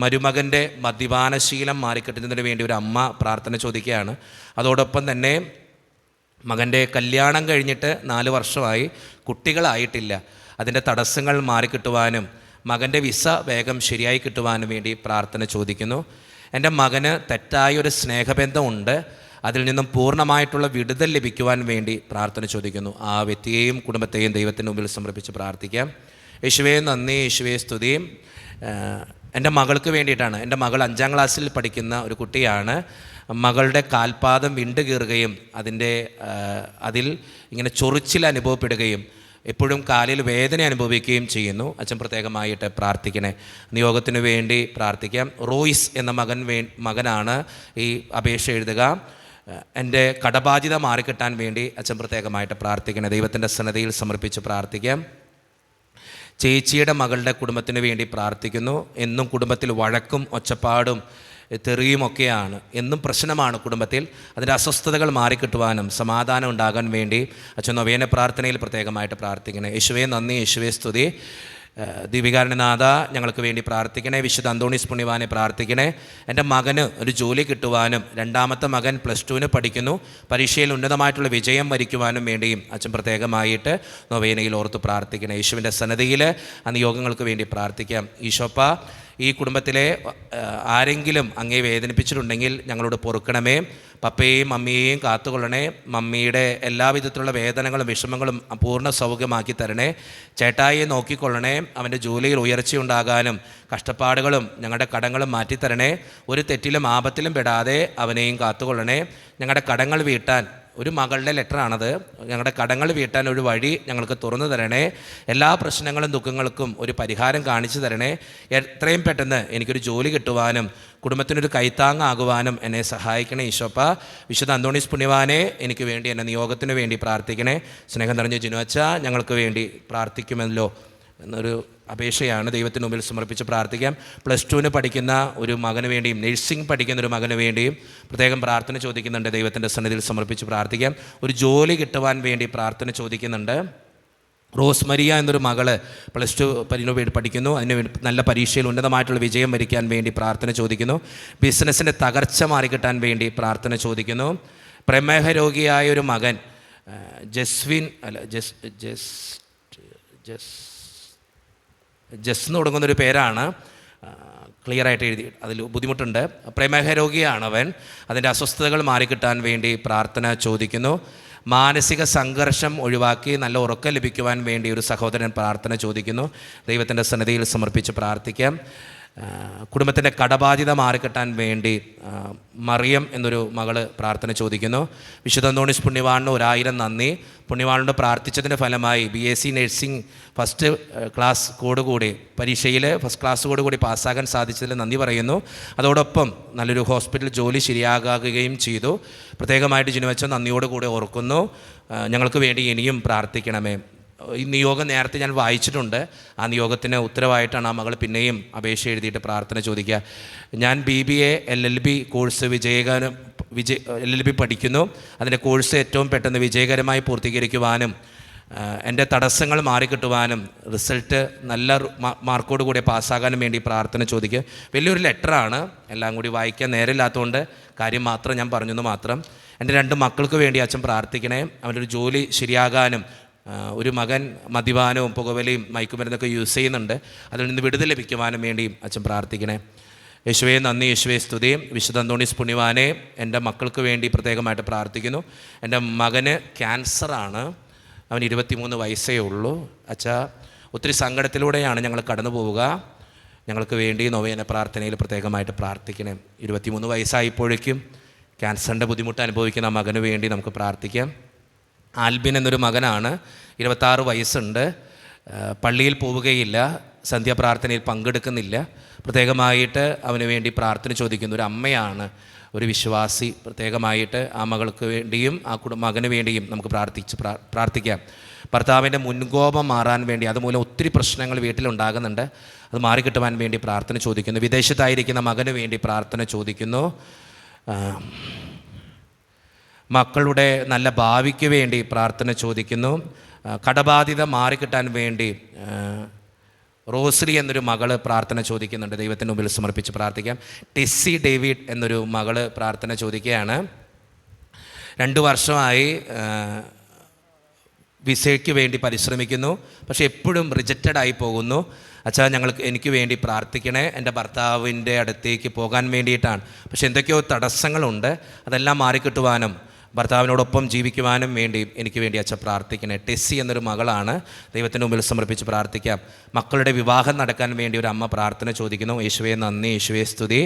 മരുമകൻ്റെ മദ്യപാനശീലം മാറിക്കിട്ടുന്നതിന് വേണ്ടി ഒരു അമ്മ പ്രാർത്ഥന ചോദിക്കുകയാണ്. അതോടൊപ്പം തന്നെ മകൻ്റെ കല്യാണം കഴിഞ്ഞിട്ട് 4 വർഷമായി, കുട്ടികളായിട്ടില്ല. അതിൻ്റെ തടസ്സങ്ങൾ മാറിക്കിട്ടുവാനും മകൻ്റെ വിസ വേഗം ശരിയായി കിട്ടുവാനും വേണ്ടി പ്രാർത്ഥന ചോദിക്കുന്നു. എൻ്റെ മകന് തെറ്റായൊരു സ്നേഹബന്ധമുണ്ട്, അതിൽ നിന്നും പൂർണ്ണമായിട്ടുള്ള വിടുതൽ ലഭിക്കുവാൻ വേണ്ടി പ്രാർത്ഥന ചോദിക്കുന്നു. ആ വ്യക്തിയെയും കുടുംബത്തെയും ദൈവത്തിൻ്റെ മുമ്പിൽ സമർപ്പിച്ച് പ്രാർത്ഥിക്കാം. യേശുവേ നന്ദി, യേശുവേ സ്തുതി. എൻ്റെ മകൾക്ക് വേണ്ടിയിട്ടാണ്. എൻ്റെ മകൾ 5ാം ക്ലാസ്സിൽ പഠിക്കുന്ന ഒരു കുട്ടിയാണ്. മകളുടെ കാൽപാദം വിണ്ടുകീറുകയും അതിൽ ഇങ്ങനെ ചൊറിച്ചിൽ അനുഭവപ്പെടുകയും എപ്പോഴും കാലിൽ വേദന അനുഭവിക്കുകയും ചെയ്യുന്നു. അച്ഛൻ പ്രത്യേകമായിട്ട് പ്രാർത്ഥിക്കണേ. നിയോഗത്തിന് വേണ്ടി പ്രാർത്ഥിക്കാം. റോയ്സ് എന്ന മകനാണ് ഈ അപേക്ഷ എഴുതുക. എൻ്റെ കടബാധ്യത മാറിക്കിട്ടാൻ വേണ്ടി അച്ഛൻ പ്രത്യേകമായിട്ട് പ്രാർത്ഥിക്കണേ. ദൈവത്തിൻ്റെ സന്നിധിയിൽ സമർപ്പിച്ച് പ്രാർത്ഥിക്കാം. ചേച്ചിയുടെ മകളുടെ കുടുംബത്തിന് വേണ്ടി പ്രാർത്ഥിക്കുന്നു. എന്നും കുടുംബത്തിൽ വഴക്കും ഒച്ചപ്പാടും തെറിയുമൊക്കെയാണ്, എന്നും പ്രശ്നമാണ് കുടുംബത്തിൽ. അതിൻ്റെ അസ്വസ്ഥതകൾ മാറിക്കിട്ടുവാനും സമാധാനം ഉണ്ടാകാൻ വേണ്ടി അച്ഛൻ നൊവേന പ്രാർത്ഥനയിൽ പ്രത്യേകമായിട്ട് പ്രാർത്ഥിക്കണേ. യേശുവേ നന്ദി, യേശുവേ സ്തുതി. ദീപികാരണനാഥ, ഞങ്ങൾക്ക് വേണ്ടി പ്രാർത്ഥിക്കണേ. വിശുദ്ധ അന്തോണീസ് പുണ്യവാനെ പ്രാർത്ഥിക്കണേ. എൻ്റെ മകന് ഒരു ജോലി കിട്ടുവാനും രണ്ടാമത്തെ മകൻ +2 പഠിക്കുന്നു, പരീക്ഷയിൽ ഉന്നതമായിട്ടുള്ള വിജയം വരിക്കുവാനും വേണ്ടിയും അച്ഛൻ പ്രത്യേകമായിട്ട് നൊവേനയിൽ ഓർത്ത് പ്രാർത്ഥിക്കണേ. യേശുവിൻ്റെ സന്നിധിയിൽ ആ നിയോഗങ്ങൾക്ക് വേണ്ടി പ്രാർത്ഥിക്കാം. ഈശോപ്പ, ഈ കുടുംബത്തിലെ ആരെങ്കിലും അങ്ങേ വേദനിപ്പിച്ചിട്ടുണ്ടെങ്കിൽ ഞങ്ങളോട് പൊറുക്കണമേ. പപ്പയെയും മമ്മിയെയും കാത്തുകൊള്ളണേ. മമ്മിയുടെ എല്ലാവിധത്തിലുള്ള വേദനകളും വിഷമങ്ങളും പൂർണ്ണ സൗഖ്യമാക്കി തരണേ. ചേട്ടായിയെ നോക്കിക്കൊള്ളണേ. അവൻ്റെ ജോലിയിൽ ഉയർച്ചയുണ്ടാകാനും കഷ്ടപ്പാടുകളും ഞങ്ങളുടെ കടങ്ങളും മാറ്റിത്തരണേ. ഒരു തെറ്റിലും ആപത്തിലും പെടാതെ അവനെയും കാത്തുകൊള്ളണേ. ഞങ്ങളുടെ കടങ്ങൾ വീട്ടാൻ, ഒരു മകളുടെ ലെറ്ററാണത്, ഞങ്ങളുടെ കടങ്ങൾ വീട്ടാൻ ഒരു വഴി ഞങ്ങൾക്ക് തുറന്നു തരണേ. എല്ലാ പ്രശ്നങ്ങളും ദുഃഖങ്ങൾക്കും ഒരു പരിഹാരം കാണിച്ചു തരണേ. എത്രയും പെട്ടെന്ന് എനിക്കൊരു ജോലി കിട്ടുവാനും കുടുംബത്തിനൊരു കൈത്താങ്ങാകുവാനും എന്നെ സഹായിക്കണേ ഈശോപ്പ. വിശുദ്ധ അന്തോണീസ് പുണ്യവാനെ എനിക്ക് വേണ്ടി, എൻ്റെ നിയോഗത്തിന് വേണ്ടി പ്രാർത്ഥിക്കണേ. സ്നേഹം നിറഞ്ഞ ജിനുവച്ച ഞങ്ങൾക്ക് വേണ്ടി പ്രാർത്ഥിക്കുമല്ലോ എന്നൊരു അപേക്ഷയാണ് ദൈവത്തിന് മുമ്പിൽ സമർപ്പിച്ച് പ്രാർത്ഥിക്കാം. +2 പഠിക്കുന്ന ഒരു മകന് വേണ്ടിയും നഴ്സിംഗ് പഠിക്കുന്ന ഒരു മകന് വേണ്ടിയും പ്രത്യേകം പ്രാർത്ഥന ചോദിക്കുന്നുണ്ട്. ദൈവത്തിൻ്റെ സന്നിധിയിൽ സമർപ്പിച്ച് പ്രാർത്ഥിക്കാം. ഒരു ജോലി കിട്ടുവാൻ വേണ്ടി പ്രാർത്ഥന ചോദിക്കുന്നുണ്ട്. റോസ് മരിയ എന്നൊരു മകള് +2 പഠിക്കുന്നു. അതിന് നല്ല പരീക്ഷയിൽ ഉന്നതമായിട്ടുള്ള വിജയം വരിക്കാൻ വേണ്ടി പ്രാർത്ഥന ചോദിക്കുന്നു. ബിസിനസ്സിൻ്റെ തകർച്ച മാറിക്കിട്ടാൻ വേണ്ടി പ്രാർത്ഥന ചോദിക്കുന്നു. പ്രമേഹ രോഗിയായ ഒരു മകൻ ജസ് എന്ന് തുടങ്ങുന്നൊരു പേരാണ്, ക്ലിയറായിട്ട് എഴുതി, അതിൽ ബുദ്ധിമുട്ടുണ്ട്. പ്രമേഹ രോഗിയാണ് അവൻ. അതിൻ്റെ അസ്വസ്ഥതകൾ മാറിക്കിട്ടാൻ വേണ്ടി പ്രാർത്ഥന ചോദിക്കുന്നു. മാനസിക സംഘർഷം ഒഴിവാക്കി നല്ല ഉറക്കം ലഭിക്കുവാൻ വേണ്ടി ഒരു സഹോദരൻ പ്രാർത്ഥന ചോദിക്കുന്നു. ദൈവത്തിൻ്റെ സന്നിധിയിൽ സമർപ്പിച്ച് പ്രാർത്ഥിക്കാം. കുടുംബത്തിൻ്റെ കടബാധ്യത മാറിക്കിട്ടാൻ വേണ്ടി മറിയം എന്നൊരു മകള് പ്രാർത്ഥന ചോദിക്കുന്നു. വിശുദ്ധ അന്തോണീസ് പുണ്യവാളിന് 1000 നന്ദി. പുണ്യവാളിനോട് പ്രാർത്ഥിച്ചതിൻ്റെ ഫലമായി BSc നഴ്സിംഗ് ഫസ്റ്റ് ക്ലാസ്സോടുകൂടി പരീക്ഷയിൽ ഫസ്റ്റ് ക്ലാസ്സോടുകൂടി പാസ്സാകാൻ സാധിച്ചതിൽ നന്ദി പറയുന്നു. അതോടൊപ്പം നല്ലൊരു ഹോസ്പിറ്റൽ ജോലി ശരിയാകുകയും ചെയ്തു. പ്രത്യേകമായിട്ട് ജിനുവച്ച നന്ദിയോടുകൂടി ഓർക്കുന്നു. ഞങ്ങൾക്ക് വേണ്ടി ഇനിയും പ്രാർത്ഥിക്കണമേ. ഈ നിയോഗം നേരത്തെ ഞാൻ വായിച്ചിട്ടുണ്ട്. ആ നിയോഗത്തിന് ഉത്തരവായിട്ടാണ് ആ മകൾ പിന്നെയും അപേക്ഷ എഴുതിയിട്ട് പ്രാർത്ഥന ചോദിക്കുക. ഞാൻ BBA LLB കോഴ്സ് LLB പഠിക്കുന്നു. അതിൻ്റെ കോഴ്സ് ഏറ്റവും പെട്ടെന്ന് വിജയകരമായി പൂർത്തീകരിക്കുവാനും എൻ്റെ തടസ്സങ്ങൾ മാറിക്കിട്ടുവാനും റിസൾട്ട് നല്ല മാർക്കോട് കൂടി പാസ്സാകാനും വേണ്ടി പ്രാർത്ഥന ചോദിക്കുക. വലിയൊരു ലെറ്ററാണ്, എല്ലാം കൂടി വായിക്കാൻ നേരമില്ലാത്തതുകൊണ്ട് കാര്യം മാത്രം ഞാൻ പറഞ്ഞെന്ന് മാത്രം. എൻ്റെ 2 മക്കൾക്ക് വേണ്ടി അച്ഛൻ പ്രാർത്ഥിക്കണേ. അവൻ്റെ ഒരു ജോലി ശരിയാകാനും, ഒരു മകൻ മദ്യപാനവും പുകവലിയും മയക്കുമരുന്നൊക്കെ യൂസ് ചെയ്യുന്നുണ്ട്, അതിൽ നിന്ന് വിടുതൽ ലഭിക്കുവാനും വേണ്ടിയും അച്ഛൻ പ്രാർത്ഥിക്കണേ. യേശുവേ നന്ദി, യേശുവേ സ്തുതി. വിശുദ്ധ അന്തോണീസ് പുണ്യവാനെ എൻ്റെ മക്കൾക്ക് വേണ്ടി പ്രത്യേകമായിട്ട് പ്രാർത്ഥിക്കുന്നു. എൻ്റെ മകന് ക്യാൻസറാണ്. അവന് 23 വയസ്സേ ഉള്ളൂ. അച്ഛാ, ഒത്തിരി സങ്കടത്തിലൂടെയാണ് ഞങ്ങൾ കടന്നു പോവുക. ഞങ്ങൾക്ക് വേണ്ടി നൊവേന പ്രാർത്ഥനയിൽ പ്രത്യേകമായിട്ട് പ്രാർത്ഥിക്കണേ. 23 വയസ്സായപ്പോഴേക്കും ക്യാൻസറിൻ്റെ ബുദ്ധിമുട്ട് അനുഭവിക്കുന്ന ആ മകന് വേണ്ടി നമുക്ക് പ്രാർത്ഥിക്കാം. ആൽബിൻ എന്നൊരു മകനാണ്. 26 വയസ്സുണ്ട്. പള്ളിയിൽ പോവുകയില്ല, സന്ധ്യാപ്രാർത്ഥനയിൽ പങ്കെടുക്കുന്നില്ല. പ്രത്യേകമായിട്ട് അവന് വേണ്ടി പ്രാർത്ഥന ചോദിക്കുന്ന ഒരു അമ്മയാണ്, ഒരു വിശ്വാസി. പ്രത്യേകമായിട്ട് ആ മകൾക്ക് വേണ്ടിയും ആ മകന് വേണ്ടിയും നമുക്ക് പ്രാർത്ഥിക്കാം. ഭർത്താവിൻ്റെ മുൻകോപം മാറാൻ വേണ്ടി, അതുമൂലം ഒത്തിരി പ്രശ്നങ്ങൾ വീട്ടിലുണ്ടാകുന്നുണ്ട്, അത് മാറിക്കിട്ടുവാൻ വേണ്ടി പ്രാർത്ഥന ചോദിക്കുന്നു. വിദേശത്തായിരിക്കുന്ന മകന് വേണ്ടി പ്രാർത്ഥന ചോദിക്കുന്നു. മക്കളുടെ നല്ല ഭാവിക്ക് വേണ്ടി പ്രാർത്ഥന ചോദിക്കുന്നു. കടബാധ്യത മാറിക്കിട്ടാൻ വേണ്ടി റോസ്ലി എന്നൊരു മകള് പ്രാർത്ഥന ചോദിക്കുന്നുണ്ട്. ദൈവത്തിന് മുമ്പിൽ സമർപ്പിച്ച് പ്രാർത്ഥിക്കാം. ടെസ്സി ഡേവിഡ് എന്നൊരു മകള് പ്രാർത്ഥന ചോദിക്കുകയാണ്. 2 വർഷമായി വിസയ്ക്ക് വേണ്ടി പരിശ്രമിക്കുന്നു, പക്ഷേ എപ്പോഴും റിജക്റ്റഡായി പോകുന്നു. അച്ഛാ, എനിക്ക് വേണ്ടി പ്രാർത്ഥിക്കണേ. എൻ്റെ ഭർത്താവിൻ്റെ അടുത്തേക്ക് പോകാൻ വേണ്ടിയിട്ടാണ്, പക്ഷേ എന്തൊക്കെയോ തടസ്സങ്ങളുണ്ട്. അതെല്ലാം മാറിക്കിട്ടുവാനും ഭർത്താവിനോടൊപ്പം ജീവിക്കുവാനും വേണ്ടി എനിക്ക് വേണ്ടി അച്ഛൻ പ്രാർത്ഥിക്കണേ. ടെസ്സി എന്നൊരു മകളാണ്. ദൈവത്തിന് മുമ്പിൽ സമർപ്പിച്ച് പ്രാർത്ഥിക്കാം. മക്കളുടെ വിവാഹം നടക്കാൻ വേണ്ടി ഒരു അമ്മ പ്രാർത്ഥന ചോദിക്കുന്നു. യേശുവേ നന്ദി, യേശുവേ സ്തുതി.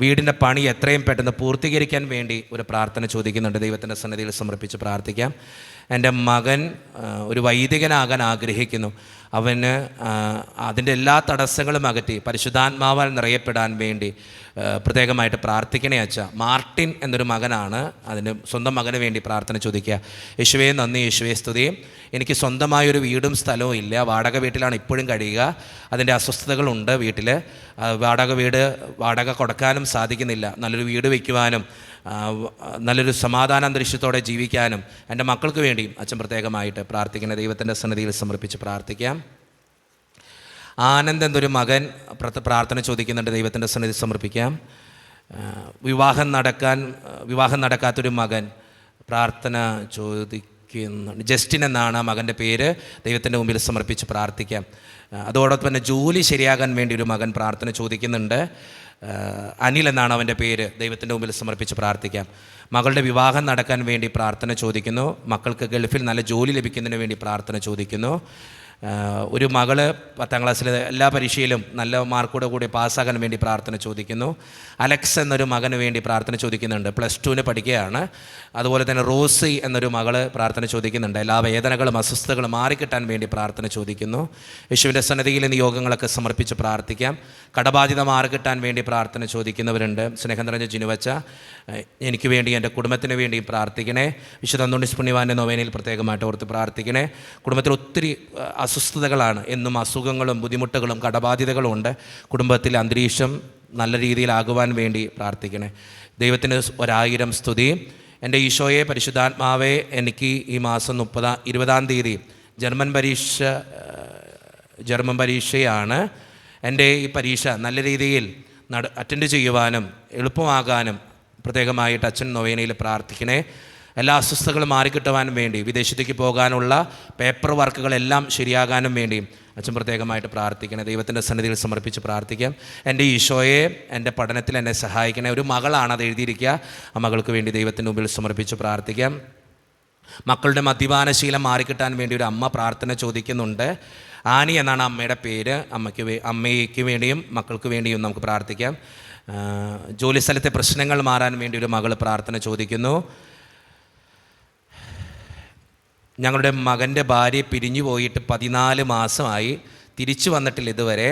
വീടിൻ്റെ പണി എത്രയും പെട്ടെന്ന് പൂർത്തീകരിക്കാൻ വേണ്ടി ഒരു പ്രാർത്ഥന ചോദിക്കുന്നുണ്ട്. ദൈവത്തിൻ്റെ സന്നിധിയിൽ സമർപ്പിച്ച് പ്രാർത്ഥിക്കാം. എൻ്റെ മകൻ ഒരു വൈദികനാകാൻ ആഗ്രഹിക്കുന്നു. അവന് അതിൻ്റെ എല്ലാ തടസ്സങ്ങളും അകറ്റി പരിശുദ്ധാത്മാവാൽ നിറയപ്പെടാൻ വേണ്ടി പ്രത്യേകമായിട്ട് പ്രാർത്ഥിക്കണേ അച്ഛ. മാർട്ടിൻ എന്നൊരു മകനാണ്. അതിന് സ്വന്തം മകന് വേണ്ടി പ്രാർത്ഥന ചോദിക്കുക. യേശുവേ നന്ദി, യേശുവേ സ്തുതി. എനിക്ക് സ്വന്തമായൊരു വീടും സ്ഥലവും ഇല്ല. വാടക വീട്ടിലാണ് ഇപ്പോഴും കഴിയുക. അതിൻ്റെ അസ്വസ്ഥതകളുണ്ട് വീട്ടിൽ. വാടക കൊടുക്കാനും സാധിക്കുന്നില്ല. നല്ലൊരു വീട് വയ്ക്കുവാനും നല്ലൊരു സമാധാന അന്തരീക്ഷത്തോടെ ജീവിക്കാനും എൻ്റെ മക്കൾക്ക് വേണ്ടിയും അച്ഛൻ പ്രത്യേകമായിട്ട് പ്രാർത്ഥിക്കുന്ന ദൈവത്തിൻ്റെ സന്നിധിയിൽ സമർപ്പിച്ച് പ്രാർത്ഥിക്കാം. ആനന്ദ് എന്നൊരു മകൻ പ്രാർത്ഥന ചോദിക്കുന്നുണ്ട്. ദൈവത്തിൻ്റെ സന്നിധി സമർപ്പിക്കാം. വിവാഹം നടക്കാത്തൊരു മകൻ പ്രാർത്ഥന ചോദിക്കുന്നുണ്ട്. ജസ്റ്റിൻ എന്നാണ് ആ മകൻ്റെ പേര്. ദൈവത്തിൻ്റെ മുമ്പിൽ സമർപ്പിച്ച് പ്രാർത്ഥിക്കാം. അതോടൊപ്പം തന്നെ ജോലി ശരിയാകാൻ വേണ്ടി ഒരു മകൻ പ്രാർത്ഥന ചോദിക്കുന്നുണ്ട്. അനിൽ എന്നാണ് അവൻ്റെ പേര്. ദൈവത്തിൻ്റെ മുമ്പിൽ സമർപ്പിച്ച് പ്രാർത്ഥിക്കാം. മകളുടെ വിവാഹം നടക്കാൻ വേണ്ടി പ്രാർത്ഥന ചോദിക്കുന്നു. മക്കൾക്ക് ഗൾഫിൽ നല്ല ജോലി ലഭിക്കുന്നതിന് വേണ്ടി പ്രാർത്ഥന ചോദിക്കുന്നു. ഒരു മകള് 10ാം ക്ലാസ്സിലെ എല്ലാ പരീക്ഷയിലും നല്ല മാർക്കോടെ കൂടി പാസ്സാകാൻ വേണ്ടി പ്രാർത്ഥന ചോദിക്കുന്നു. അലക്സ് എന്നൊരു മകന് വേണ്ടി പ്രാർത്ഥന ചോദിക്കുന്നുണ്ട്. +2 പഠിക്കുകയാണ്. അതുപോലെ തന്നെ റോസി എന്നൊരു മകള് പ്രാർത്ഥന ചോദിക്കുന്നുണ്ട്. എല്ലാ വേദനകളും അസ്വസ്ഥതകളും മാറിക്കിട്ടാൻ വേണ്ടി പ്രാർത്ഥന ചോദിക്കുന്നു. യേശുവിൻ്റെ സന്നിധിയിൽ ഇന്ന് യോഗങ്ങളൊക്കെ സമർപ്പിച്ച് പ്രാർത്ഥിക്കാം. കടബാധ്യത മാറിക്കിട്ടാൻ വേണ്ടി പ്രാർത്ഥന ചോദിക്കുന്നവരുണ്ട്. സ്നേഹം നിറഞ്ഞ ജിനുവച്ച, എനിക്ക് വേണ്ടി എൻ്റെ കുടുംബത്തിന് വേണ്ടിയും പ്രാർത്ഥിക്കണേ. വിശുദ്ധ അന്തോണീസ് പുണ്യവാൻ്റെ നൊവേനയിൽ പ്രത്യേകമായിട്ട് ഓർത്ത് പ്രാർത്ഥിക്കണേ. കുടുംബത്തിൽ ഒത്തിരി അസ്വസ്ഥതകളാണ്. എന്നും അസുഖങ്ങളും ബുദ്ധിമുട്ടുകളും കടബാധ്യതകളും ഉണ്ട്. കുടുംബത്തിലെ അന്തരീക്ഷം നല്ല രീതിയിലാകുവാൻ വേണ്ടി പ്രാർത്ഥിക്കണേ. ദൈവത്തിന് 1000 സ്തുതി. എൻ്റെ ഈശോയെ, പരിശുദ്ധാത്മാവേ, എനിക്ക് ഈ മാസം 20-ാം തീയതി ജർമ്മൻ പരീക്ഷയാണ്. എൻ്റെ ഈ പരീക്ഷ നല്ല രീതിയിൽ അറ്റൻഡ് ചെയ്യുവാനും എളുപ്പമാകാനും പ്രത്യേകമായിട്ട് അച്ഛൻ നൊവേനയിൽ പ്രാർത്ഥിക്കണേ. എല്ലാ അസ്വസ്ഥതകളും മാറിക്കിട്ടുവാൻ വേണ്ടി, വിദേശത്തേക്ക് പോകാനുള്ള പേപ്പർ വർക്കുകളെല്ലാം ശരിയാകാനും വേണ്ടിയും അച്ഛൻ പ്രത്യേകമായിട്ട് പ്രാർത്ഥിക്കണേ. ദൈവത്തിൻ്റെ സന്നിധിയിൽ സമർപ്പിച്ച് പ്രാർത്ഥിക്കാം. എൻ്റെ ഈശോയെ, എൻ്റെ പഠനത്തിൽ എന്നെ സഹായിക്കണേ. ഒരു മകളാണ് അത് എഴുതിയിരിക്കുക. ആ മകൾക്ക് വേണ്ടി ദൈവത്തിൻ്റെ മുമ്പിൽ സമർപ്പിച്ച് പ്രാർത്ഥിക്കാം. മക്കളുടെ മദ്യപാനശീലം മാറിക്കിട്ടാൻ വേണ്ടി ഒരു അമ്മ പ്രാർത്ഥന ചോദിക്കുന്നുണ്ട്. ആനി എന്നാണ് അമ്മയുടെ പേര്. അമ്മയ്ക്ക് വേണ്ടിയും മക്കൾക്ക് വേണ്ടിയും നമുക്ക് പ്രാർത്ഥിക്കാം. ജോലി സ്ഥലത്തെ പ്രശ്നങ്ങൾ മാറാൻ വേണ്ടി ഒരു മകൾ പ്രാർത്ഥന ചോദിക്കുന്നു. ഞങ്ങളുടെ മകൻ്റെ ഭാര്യ പിരിഞ്ഞു പോയിട്ട് 14 മാസമായി, തിരിച്ചു വന്നിട്ടില്ല ഇതുവരെ.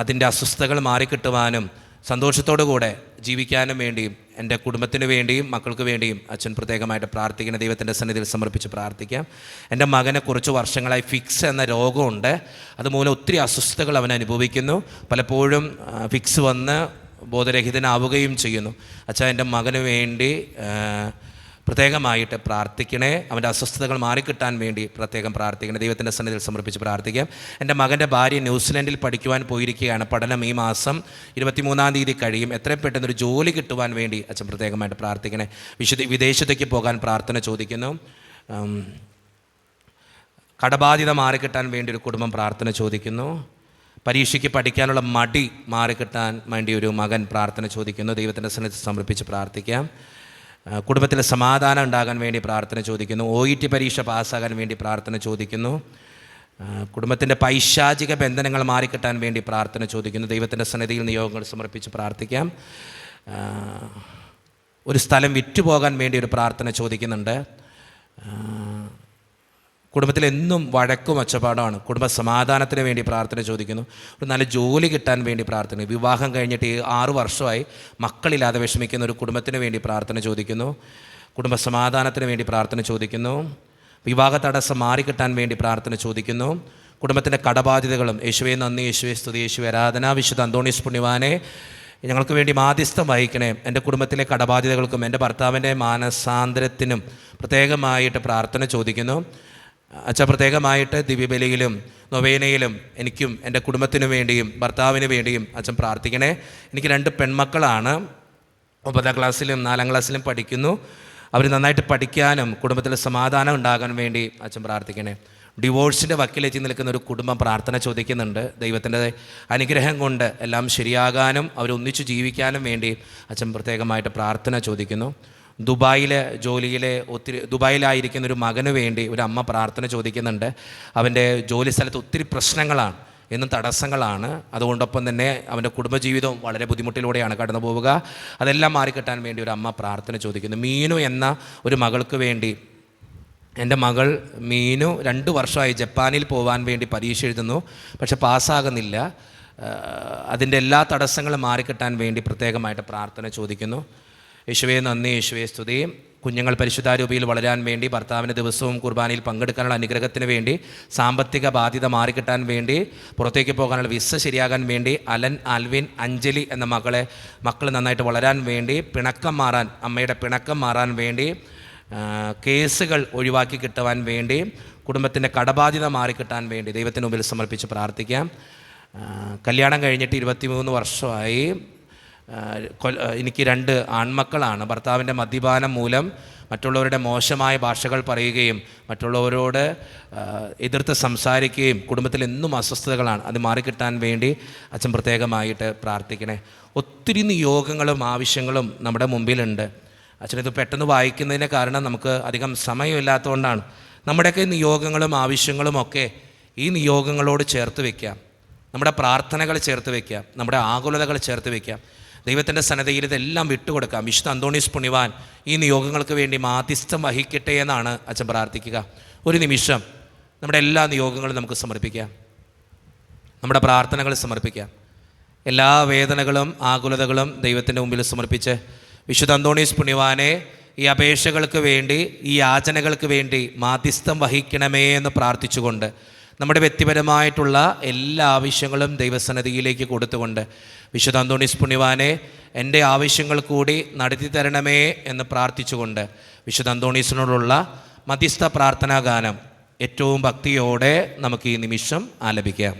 അതിൻ്റെ അസ്വസ്ഥതകൾ മാറിക്കിട്ടുവാനും സന്തോഷത്തോടു കൂടെ ജീവിക്കാനും വേണ്ടിയും എൻ്റെ കുടുംബത്തിന് വേണ്ടിയും മക്കൾക്ക് വേണ്ടിയും അച്ഛൻ പ്രത്യേകമായിട്ട് പ്രാർത്ഥിക്കുന്ന ദൈവത്തിൻ്റെ സന്നിധിയിൽ സമർപ്പിച്ച് പ്രാർത്ഥിക്കാം. എൻ്റെ മകനെ കുറച്ച് വർഷങ്ങളായി ഫിക്സ് എന്ന രോഗമുണ്ട്. അതുമൂലം ഒത്തിരി അസ്വസ്ഥതകൾ അവൻ അനുഭവിക്കുന്നു. പലപ്പോഴും ഫിക്സ് വന്ന് ബോധരഹിതനാവുകയും ചെയ്യുന്നു. അച്ഛാ, എൻ്റെ മകന് വേണ്ടി പ്രത്യേകമായിട്ട് പ്രാർത്ഥിക്കണേ. അവൻ്റെ അസ്വസ്ഥതകൾ മാറിക്കിട്ടാൻ വേണ്ടി പ്രത്യേകം പ്രാർത്ഥിക്കണേ. ദൈവത്തിൻ്റെ സന്നിധിയിൽ സമർപ്പിച്ച് പ്രാർത്ഥിക്കാം. എൻ്റെ മകൻ്റെ ഭാര്യ ന്യൂസിലൻഡിൽ പഠിക്കുവാൻ പോയിരിക്കുകയാണ്. പഠനം ഈ മാസം 23-ാം തീയതി കഴിയും. എത്രയും പെട്ടെന്നൊരു ജോലി കിട്ടുവാൻ വേണ്ടി അച്ഛൻ പ്രത്യേകമായിട്ട് പ്രാർത്ഥിക്കണേ. വിദേശത്തേക്ക് പോകാൻ പ്രാർത്ഥന ചോദിക്കുന്നു. കടബാധ്യത മാറിക്കിട്ടാൻ വേണ്ടി ഒരു കുടുംബം പ്രാർത്ഥന ചോദിക്കുന്നു. പരീക്ഷയ്ക്ക് പഠിക്കാനുള്ള മടി മാറിക്കിട്ടാൻ വേണ്ടി ഒരു മകൻ പ്രാർത്ഥന ചോദിക്കുന്നു. ദൈവത്തിൻ്റെ സന്നിധിയിൽ സമർപ്പിച്ച് പ്രാർത്ഥിക്കാം. കുടുംബത്തിൽ സമാധാനം ഉണ്ടാകാൻ വേണ്ടി പ്രാർത്ഥന ചോദിക്കുന്നു. OET പരീക്ഷ പാസ്സാകാൻ വേണ്ടി പ്രാർത്ഥന ചോദിക്കുന്നു. കുടുംബത്തിൻ്റെ പൈശാചിക ബന്ധനങ്ങൾ മാറിക്കിട്ടാൻ വേണ്ടി പ്രാർത്ഥന ചോദിക്കുന്നു. ദൈവത്തിൻ്റെ സന്നിധിയിൽ നിയോഗങ്ങൾ സമർപ്പിച്ച് പ്രാർത്ഥിക്കാം. ഒരു സ്ഥലം വിറ്റുപോകാൻ വേണ്ടി ഒരു പ്രാർത്ഥന ചോദിക്കുന്നുണ്ട്. കുടുംബത്തിൽ എന്നും വഴക്കും ഒച്ചപ്പാടാണ്. കുടുംബ സമാധാനത്തിന് വേണ്ടി പ്രാർത്ഥന ചോദിക്കുന്നു. ഒരു നല്ല ജോലി കിട്ടാൻ വേണ്ടി പ്രാർത്ഥന. വിവാഹം കഴിഞ്ഞിട്ട് 6 വർഷമായി മക്കളില്ലാതെ വിഷമിക്കുന്ന ഒരു കുടുംബത്തിന് വേണ്ടി പ്രാർത്ഥന ചോദിക്കുന്നു. കുടുംബ സമാധാനത്തിന് വേണ്ടി പ്രാർത്ഥന ചോദിക്കുന്നു. വിവാഹ തടസ്സം മാറിക്കിട്ടാൻ വേണ്ടി പ്രാർത്ഥന ചോദിക്കുന്നു. കുടുംബത്തിൻ്റെ കടബാധ്യതകളും യേശുവേ നന്ദി, യേശുവേ സ്തുതി, യേശുവേ ആരാധന. വിശുദ്ധ അന്തോണീസ് പുണ്യവാനെ, ഞങ്ങൾക്ക് വേണ്ടി മാധ്യസ്ഥം വഹിക്കണേ. എൻ്റെ കുടുംബത്തിലെ കടബാധ്യതകൾക്കും എൻ്റെ ഭർത്താവിൻ്റെ മാനസാന്തരത്തിനും പ്രത്യേകമായിട്ട് പ്രാർത്ഥന ചോദിക്കുന്നു. അച്ഛാ, പ്രത്യേകമായിട്ട് ദിവ്യബലിയിലും നൊവേനയിലും എനിക്കും എൻ്റെ കുടുംബത്തിനു വേണ്ടിയും ഭർത്താവിന് വേണ്ടിയും അച്ഛൻ പ്രാർത്ഥിക്കണേ. എനിക്ക് 2 പെൺമക്കളാണ്. 9ാം ക്ലാസ്സിലും 4ാം ക്ലാസ്സിലും പഠിക്കുന്നു. അവർ നന്നായിട്ട് പഠിക്കാനും കുടുംബത്തിൽ സമാധാനം ഉണ്ടാകാൻ വേണ്ടി അച്ഛൻ പ്രാർത്ഥിക്കണേ. ഡിവോഴ്സിൻ്റെ വക്കിലെത്തി നിൽക്കുന്ന ഒരു കുടുംബം പ്രാർത്ഥന ചോദിക്കുന്നുണ്ട്. ദൈവത്തിൻ്റെ അനുഗ്രഹം കൊണ്ട് എല്ലാം ശരിയാകാനും അവരൊന്നിച്ചു ജീവിക്കാനും വേണ്ടി അച്ഛൻ പ്രത്യേകമായിട്ട് പ്രാർത്ഥന ചോദിക്കുന്നു. ദുബായിലായിരിക്കുന്ന ഒരു മകന് വേണ്ടി ഒരു അമ്മ പ്രാർത്ഥന ചോദിക്കുന്നുണ്ട്. അവൻ്റെ ജോലി സ്ഥലത്ത് ഒത്തിരി പ്രശ്നങ്ങളാണ്, എന്നും തടസ്സങ്ങളാണ്. അതുകൊണ്ടൊപ്പം തന്നെ അവൻ്റെ കുടുംബജീവിതവും വളരെ ബുദ്ധിമുട്ടിലൂടെയാണ് കടന്നു പോവുക. അതെല്ലാം മാറിക്കിട്ടാൻ വേണ്ടി ഒരു അമ്മ പ്രാർത്ഥന ചോദിക്കുന്നു. മീനു എന്ന ഒരു മകൾക്ക് വേണ്ടി, എൻ്റെ മകൾ മീനു 2 വർഷമായി ജപ്പാനിൽ പോകാൻ വേണ്ടി പരീക്ഷ എഴുതുന്നു. പക്ഷെ പാസ്സാകുന്നില്ല. അതിൻ്റെ എല്ലാ തടസ്സങ്ങളും മാറിക്കിട്ടാൻ വേണ്ടി പ്രത്യേകമായിട്ട് പ്രാർത്ഥന ചോദിക്കുന്നു. യേശുവേ നന്ദി, യേശുവേ സ്തുതി. കുഞ്ഞുങ്ങൾ പരിശുദ്ധാരൂപിയിൽ വളരാൻ വേണ്ടി, ഭർത്താവിന് ദിവസവും കുർബാനയിൽ പങ്കെടുക്കാനുള്ള അനുഗ്രഹത്തിന് വേണ്ടി, സാമ്പത്തിക ബാധ്യത മാറിക്കിട്ടാൻ വേണ്ടി, പുറത്തേക്ക് പോകാനുള്ള വിസ ശരിയാകാൻ വേണ്ടി, അലൻ, ആൽവിൻ, അഞ്ജലി എന്ന മക്കൾ നന്നായിട്ട് വളരാൻ വേണ്ടി, അമ്മയുടെ പിണക്കം മാറാൻ വേണ്ടി, കേസുകൾ ഒഴിവാക്കി കിട്ടുവാൻ വേണ്ടി, കുടുംബത്തിൻ്റെ കടബാധ്യത മാറിക്കിട്ടാൻ വേണ്ടി ദൈവത്തിന് മുമ്പിൽ സമർപ്പിച്ച് പ്രാർത്ഥിക്കാം. കല്യാണം കഴിഞ്ഞിട്ട് 23 വർഷമായി. എനിക്ക് 2 ആൺമക്കളാണ്. ഭർത്താവിൻ്റെ മദ്യപാനം മൂലം മറ്റുള്ളവരുടെ മോശമായ ഭാഷകൾ പറയുകയും മറ്റുള്ളവരോട് എതിർത്ത് സംസാരിക്കുകയും കുടുംബത്തിൽ എന്നും അസ്വസ്ഥതകളാണ്. അത് മാറിക്കിട്ടാൻ വേണ്ടി അച്ഛൻ പ്രത്യേകമായിട്ട് പ്രാർത്ഥിക്കണേ. ഒത്തിരി നിയോഗങ്ങളും ആവശ്യങ്ങളും നമ്മുടെ മുമ്പിലുണ്ട്. അച്ഛനിത് പെട്ടെന്ന് വായിക്കുന്നതിന് കാരണം നമുക്ക് അധികം സമയമില്ലാത്തതുകൊണ്ടാണ്. നമ്മുടെയൊക്കെ നിയോഗങ്ങളും ആവശ്യങ്ങളും ഒക്കെ ഈ നിയോഗങ്ങളോട് ചേർത്ത് വയ്ക്കാം. നമ്മുടെ പ്രാർത്ഥനകൾ ചേർത്ത് വയ്ക്കാം, നമ്മുടെ ആകുലതകൾ ചേർത്ത് വയ്ക്കാം. ദൈവത്തിൻ്റെ സന്നദ്ധയിൽ ഇതെല്ലാം വിട്ടുകൊടുക്കാം. വിശുദ്ധ അന്തോണീസ് പുണ്യവാൻ ഈ നിയോഗങ്ങൾക്ക് വേണ്ടി മാധ്യസ്ഥം വഹിക്കട്ടെ എന്നാണ് അച്ഛൻ പ്രാർത്ഥിക്കുക. ഒരു നിമിഷം നമ്മുടെ എല്ലാ നിയോഗങ്ങളും നമുക്ക് സമർപ്പിക്കാം, നമ്മുടെ പ്രാർത്ഥനകൾ സമർപ്പിക്കാം. എല്ലാ വേദനകളും ആകുലതകളും ദൈവത്തിൻ്റെ മുമ്പിൽ സമർപ്പിച്ച് വിശുദ്ധ അന്തോണീസ് പുണ്യവാനെ ഈ അപേക്ഷകൾക്ക് വേണ്ടി, ഈ യാചനകൾക്ക് വേണ്ടി മാധ്യസ്ഥം വഹിക്കണമേ എന്ന് പ്രാർത്ഥിച്ചുകൊണ്ട് നമ്മുടെ വ്യക്തിപരമായിട്ടുള്ള എല്ലാ ആവശ്യങ്ങളും ദൈവസന്നിധിയിലേക്ക് കൊടുത്തുകൊണ്ട് വിശുദ്ധ അന്തോണീസ് പുണ്യവാനെ എൻ്റെ ആവശ്യങ്ങൾ കൂടി നടത്തി തരണമേ എന്ന് പ്രാർത്ഥിച്ചുകൊണ്ട് വിശുദ്ധ അന്തോണീസിനോടുള്ള മധ്യസ്ഥ പ്രാർത്ഥനാ ഗാനം ഏറ്റവും ഭക്തിയോടെ നമുക്ക് ഈ നിമിഷം ആലപിക്കാം.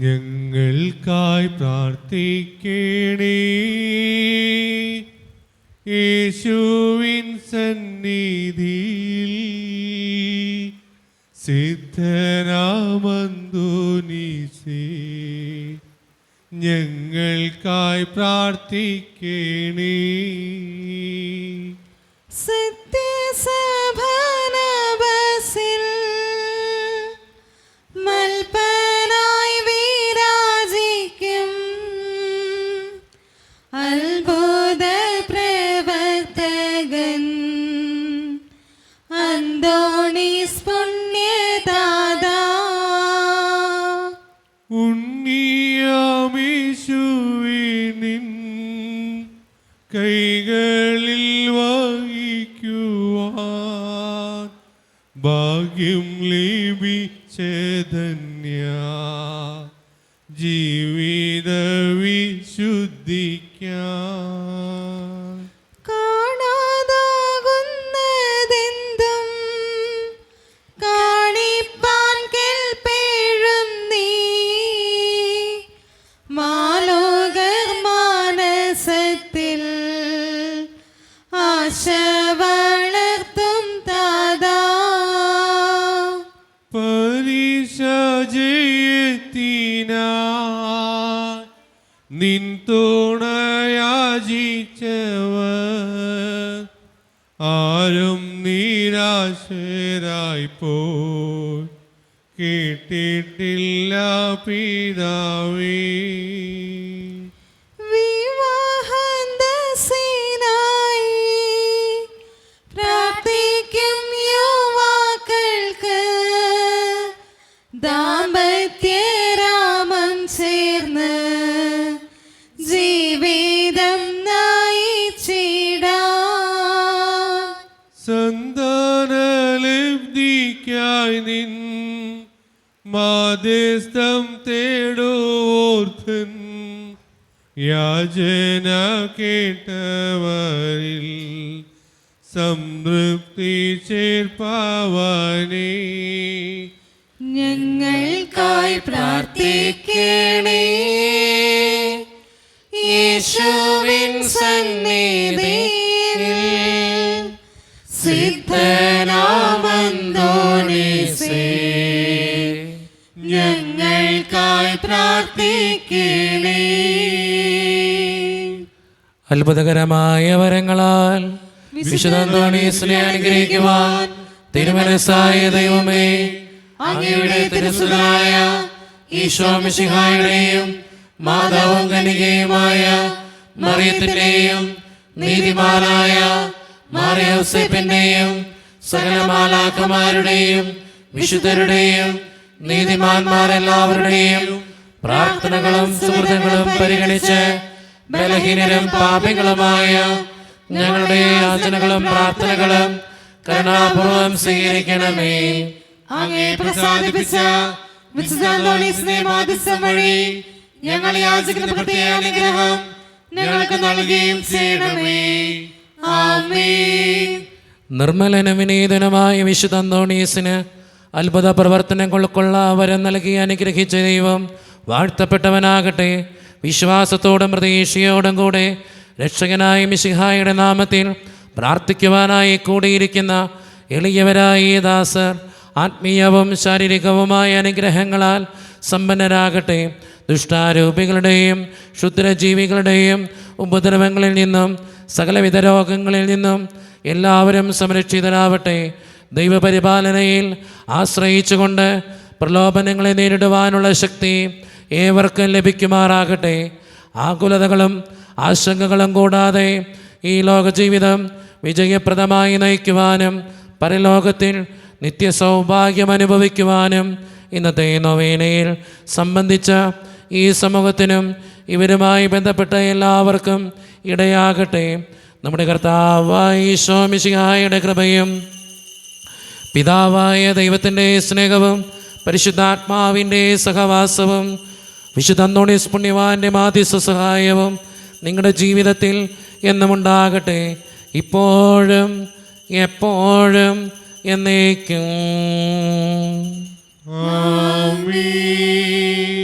ഞങ്ങൾക്കായി പ്രാർത്ഥിക്കണേ യേശുവിൻ സന്നിധിയിൽ, സിദ്ധനാമന്തോനീസേ ഞങ്ങൾക്കായി പ്രാർത്ഥിക്കണേ. സത്യസഭനബസിൽ മൽപ്പനായി വിരാജിക്കും അത്ഭുത പ്രവർത്തകൻ അന്തോണീസ് പുണ്യദാതാ, ഉണ്ണിയാമേശുവിനിൻ കൈകളിൽ വഹിക്കുവാൻ ഭാഗ്യം ലഭിച്ചധന്യ ജീവിത വിശുദ്ധിക്കാൻ. കാണാതാകുന്നതെന്തും കാണിപ്പാൻ കെൽപ്പേഴും നീ, മാലോകർ മാനസത്തിൽ ആശ വളർത്തും താതാ, പരീക്ഷ ജയത്തിനാ നിൻ തുണയാചിച്ചവർ ആരും നിരാശരായി പോയി കേട്ടിട്ടില്ല പിതാവേ. വിവാഹന്തസിനായി പ്രാർത്ഥിക്കും യുവാക്കൾക്ക് ദാമ്പത്യരാമം ചേർന്ന് ജീവിതം നയിച്ചിടാം. സന്താനലബ്ധിക്കായി നിൻ മാധ്യസ്ഥം തേടുവോർത്തൻ യാചന കേട്ടവരിൽ സംതൃപ്തി ചേർപ്പാവനേ. ഞങ്ങൾക്കായി പ്രാർത്ഥിക്കണേ യേശുവിൻ സന്നിധിയിൽ, സിദ്ധനാമന്തോണീസേ ഞങ്ങൾക്കായി പ്രാർത്ഥിക്കണേ. അത്ഭുതകരമായ വരങ്ങളാൽ വിശുദ്ധ അന്തോണീസിനെ അനുഗ്രഹിക്കുവാൻ തിരുമനസ്സായ ദൈവമേ, അങ്ങയുടെ തിരുസുതനായ ഈശോ മിശിഹായുടെയും മാതാവും കന്യകയുമായ മറിയത്തിന്റെയും നീതിമാനായ മാർയോസേപ്പിന്റെയും സകല മാലാഖമാരുടെയും വിശുദ്ധരുടെയും നീതിമാന്മാരെല്ലാവരുടെയും പ്രാർത്ഥനകളും സുഹൃത്തുക്കളും പരിഗണിച്ച് ബലഹീനരും പാപികളുമായ ഞങ്ങളുടെ യാചനകളും പ്രാർത്ഥനകളും കരുണാപൂർവം സ്വീകരിക്കണമേ. അങ്ങേ പ്രസാദിപ്പിച്ച വിശുദ്ധ അന്തോണീസിനെ മാധ്യസ്ഥം വഴി ഞങ്ങൾ യാചിക്കുന്ന പ്രത്യേക അനുഗ്രഹം ഞങ്ങൾക്ക് നൽകുകയും ചെയ്യണമേ. ആമേൻ. നിർമ്മലനും വിനീതനുമായ വിശുദ്ധ അന്തോണീസിന് അത്ഭുത പ്രവർത്തനങ്ങൾക്കുള്ള വരം നൽകി അനുഗ്രഹിച്ച ദൈവം വാഴ്ത്തപ്പെട്ടവനാകട്ടെ. വിശ്വാസത്തോടും പ്രതീക്ഷയോടും കൂടെ രക്ഷകനായ മിശിഹായുടെ നാമത്തിൽ പ്രാർത്ഥിക്കുവാനായി കൂടിയിരിക്കുന്ന എളിയവരായ ഈ ദാസർ ആത്മീയവും ശാരീരികവുമായ അനുഗ്രഹങ്ങളാൽ സമ്പന്നരാകട്ടെ. ദുഷ്ടാരൂപികളുടെയും ക്ഷുദ്രജീവികളുടെയും ഉപദ്രവങ്ങളിൽ നിന്നും സകലവിധ രോഗങ്ങളിൽ നിന്നും എല്ലാവരും സംരക്ഷിതരാവട്ടെ. ദൈവപരിപാലനയിൽ ആശ്രയിച്ചുകൊണ്ട് പ്രലോഭനങ്ങളെ നേരിടുവാനുള്ള ശക്തി ഏവർക്കും ലഭിക്കുമാറാകട്ടെ. ആകുലതകളും ആശങ്കകളും കൂടാതെ ഈ ലോകജീവിതം വിജയപ്രദമായി നയിക്കുവാനും പരലോകത്തിൽ നിത്യസൗഭാഗ്യം അനുഭവിക്കുവാനും ഇന്നത്തെ നൊവേനയിൽ സംബന്ധിച്ച ഈ സമൂഹത്തിനും ഇവരുമായി ബന്ധപ്പെട്ട എല്ലാവർക്കും ഇടയാകട്ടെ. നമ്മുടെ കർത്താവായ ഈശോ മിശിഹായുടെ കൃപയും പിതാവായ ദൈവത്തിൻ്റെ സ്നേഹവും പരിശുദ്ധാത്മാവിൻ്റെ സഹവാസവും വിശുദ്ധ അന്തോണീസ് പുണ്യവാൻ്റെ മാധ്യസ്ഥ സഹായവും നിങ്ങളുടെ ജീവിതത്തിൽ എന്നും ഉണ്ടാകട്ടെ, ഇപ്പോഴും എപ്പോഴും എന്നേക്കും. ആമീൻ.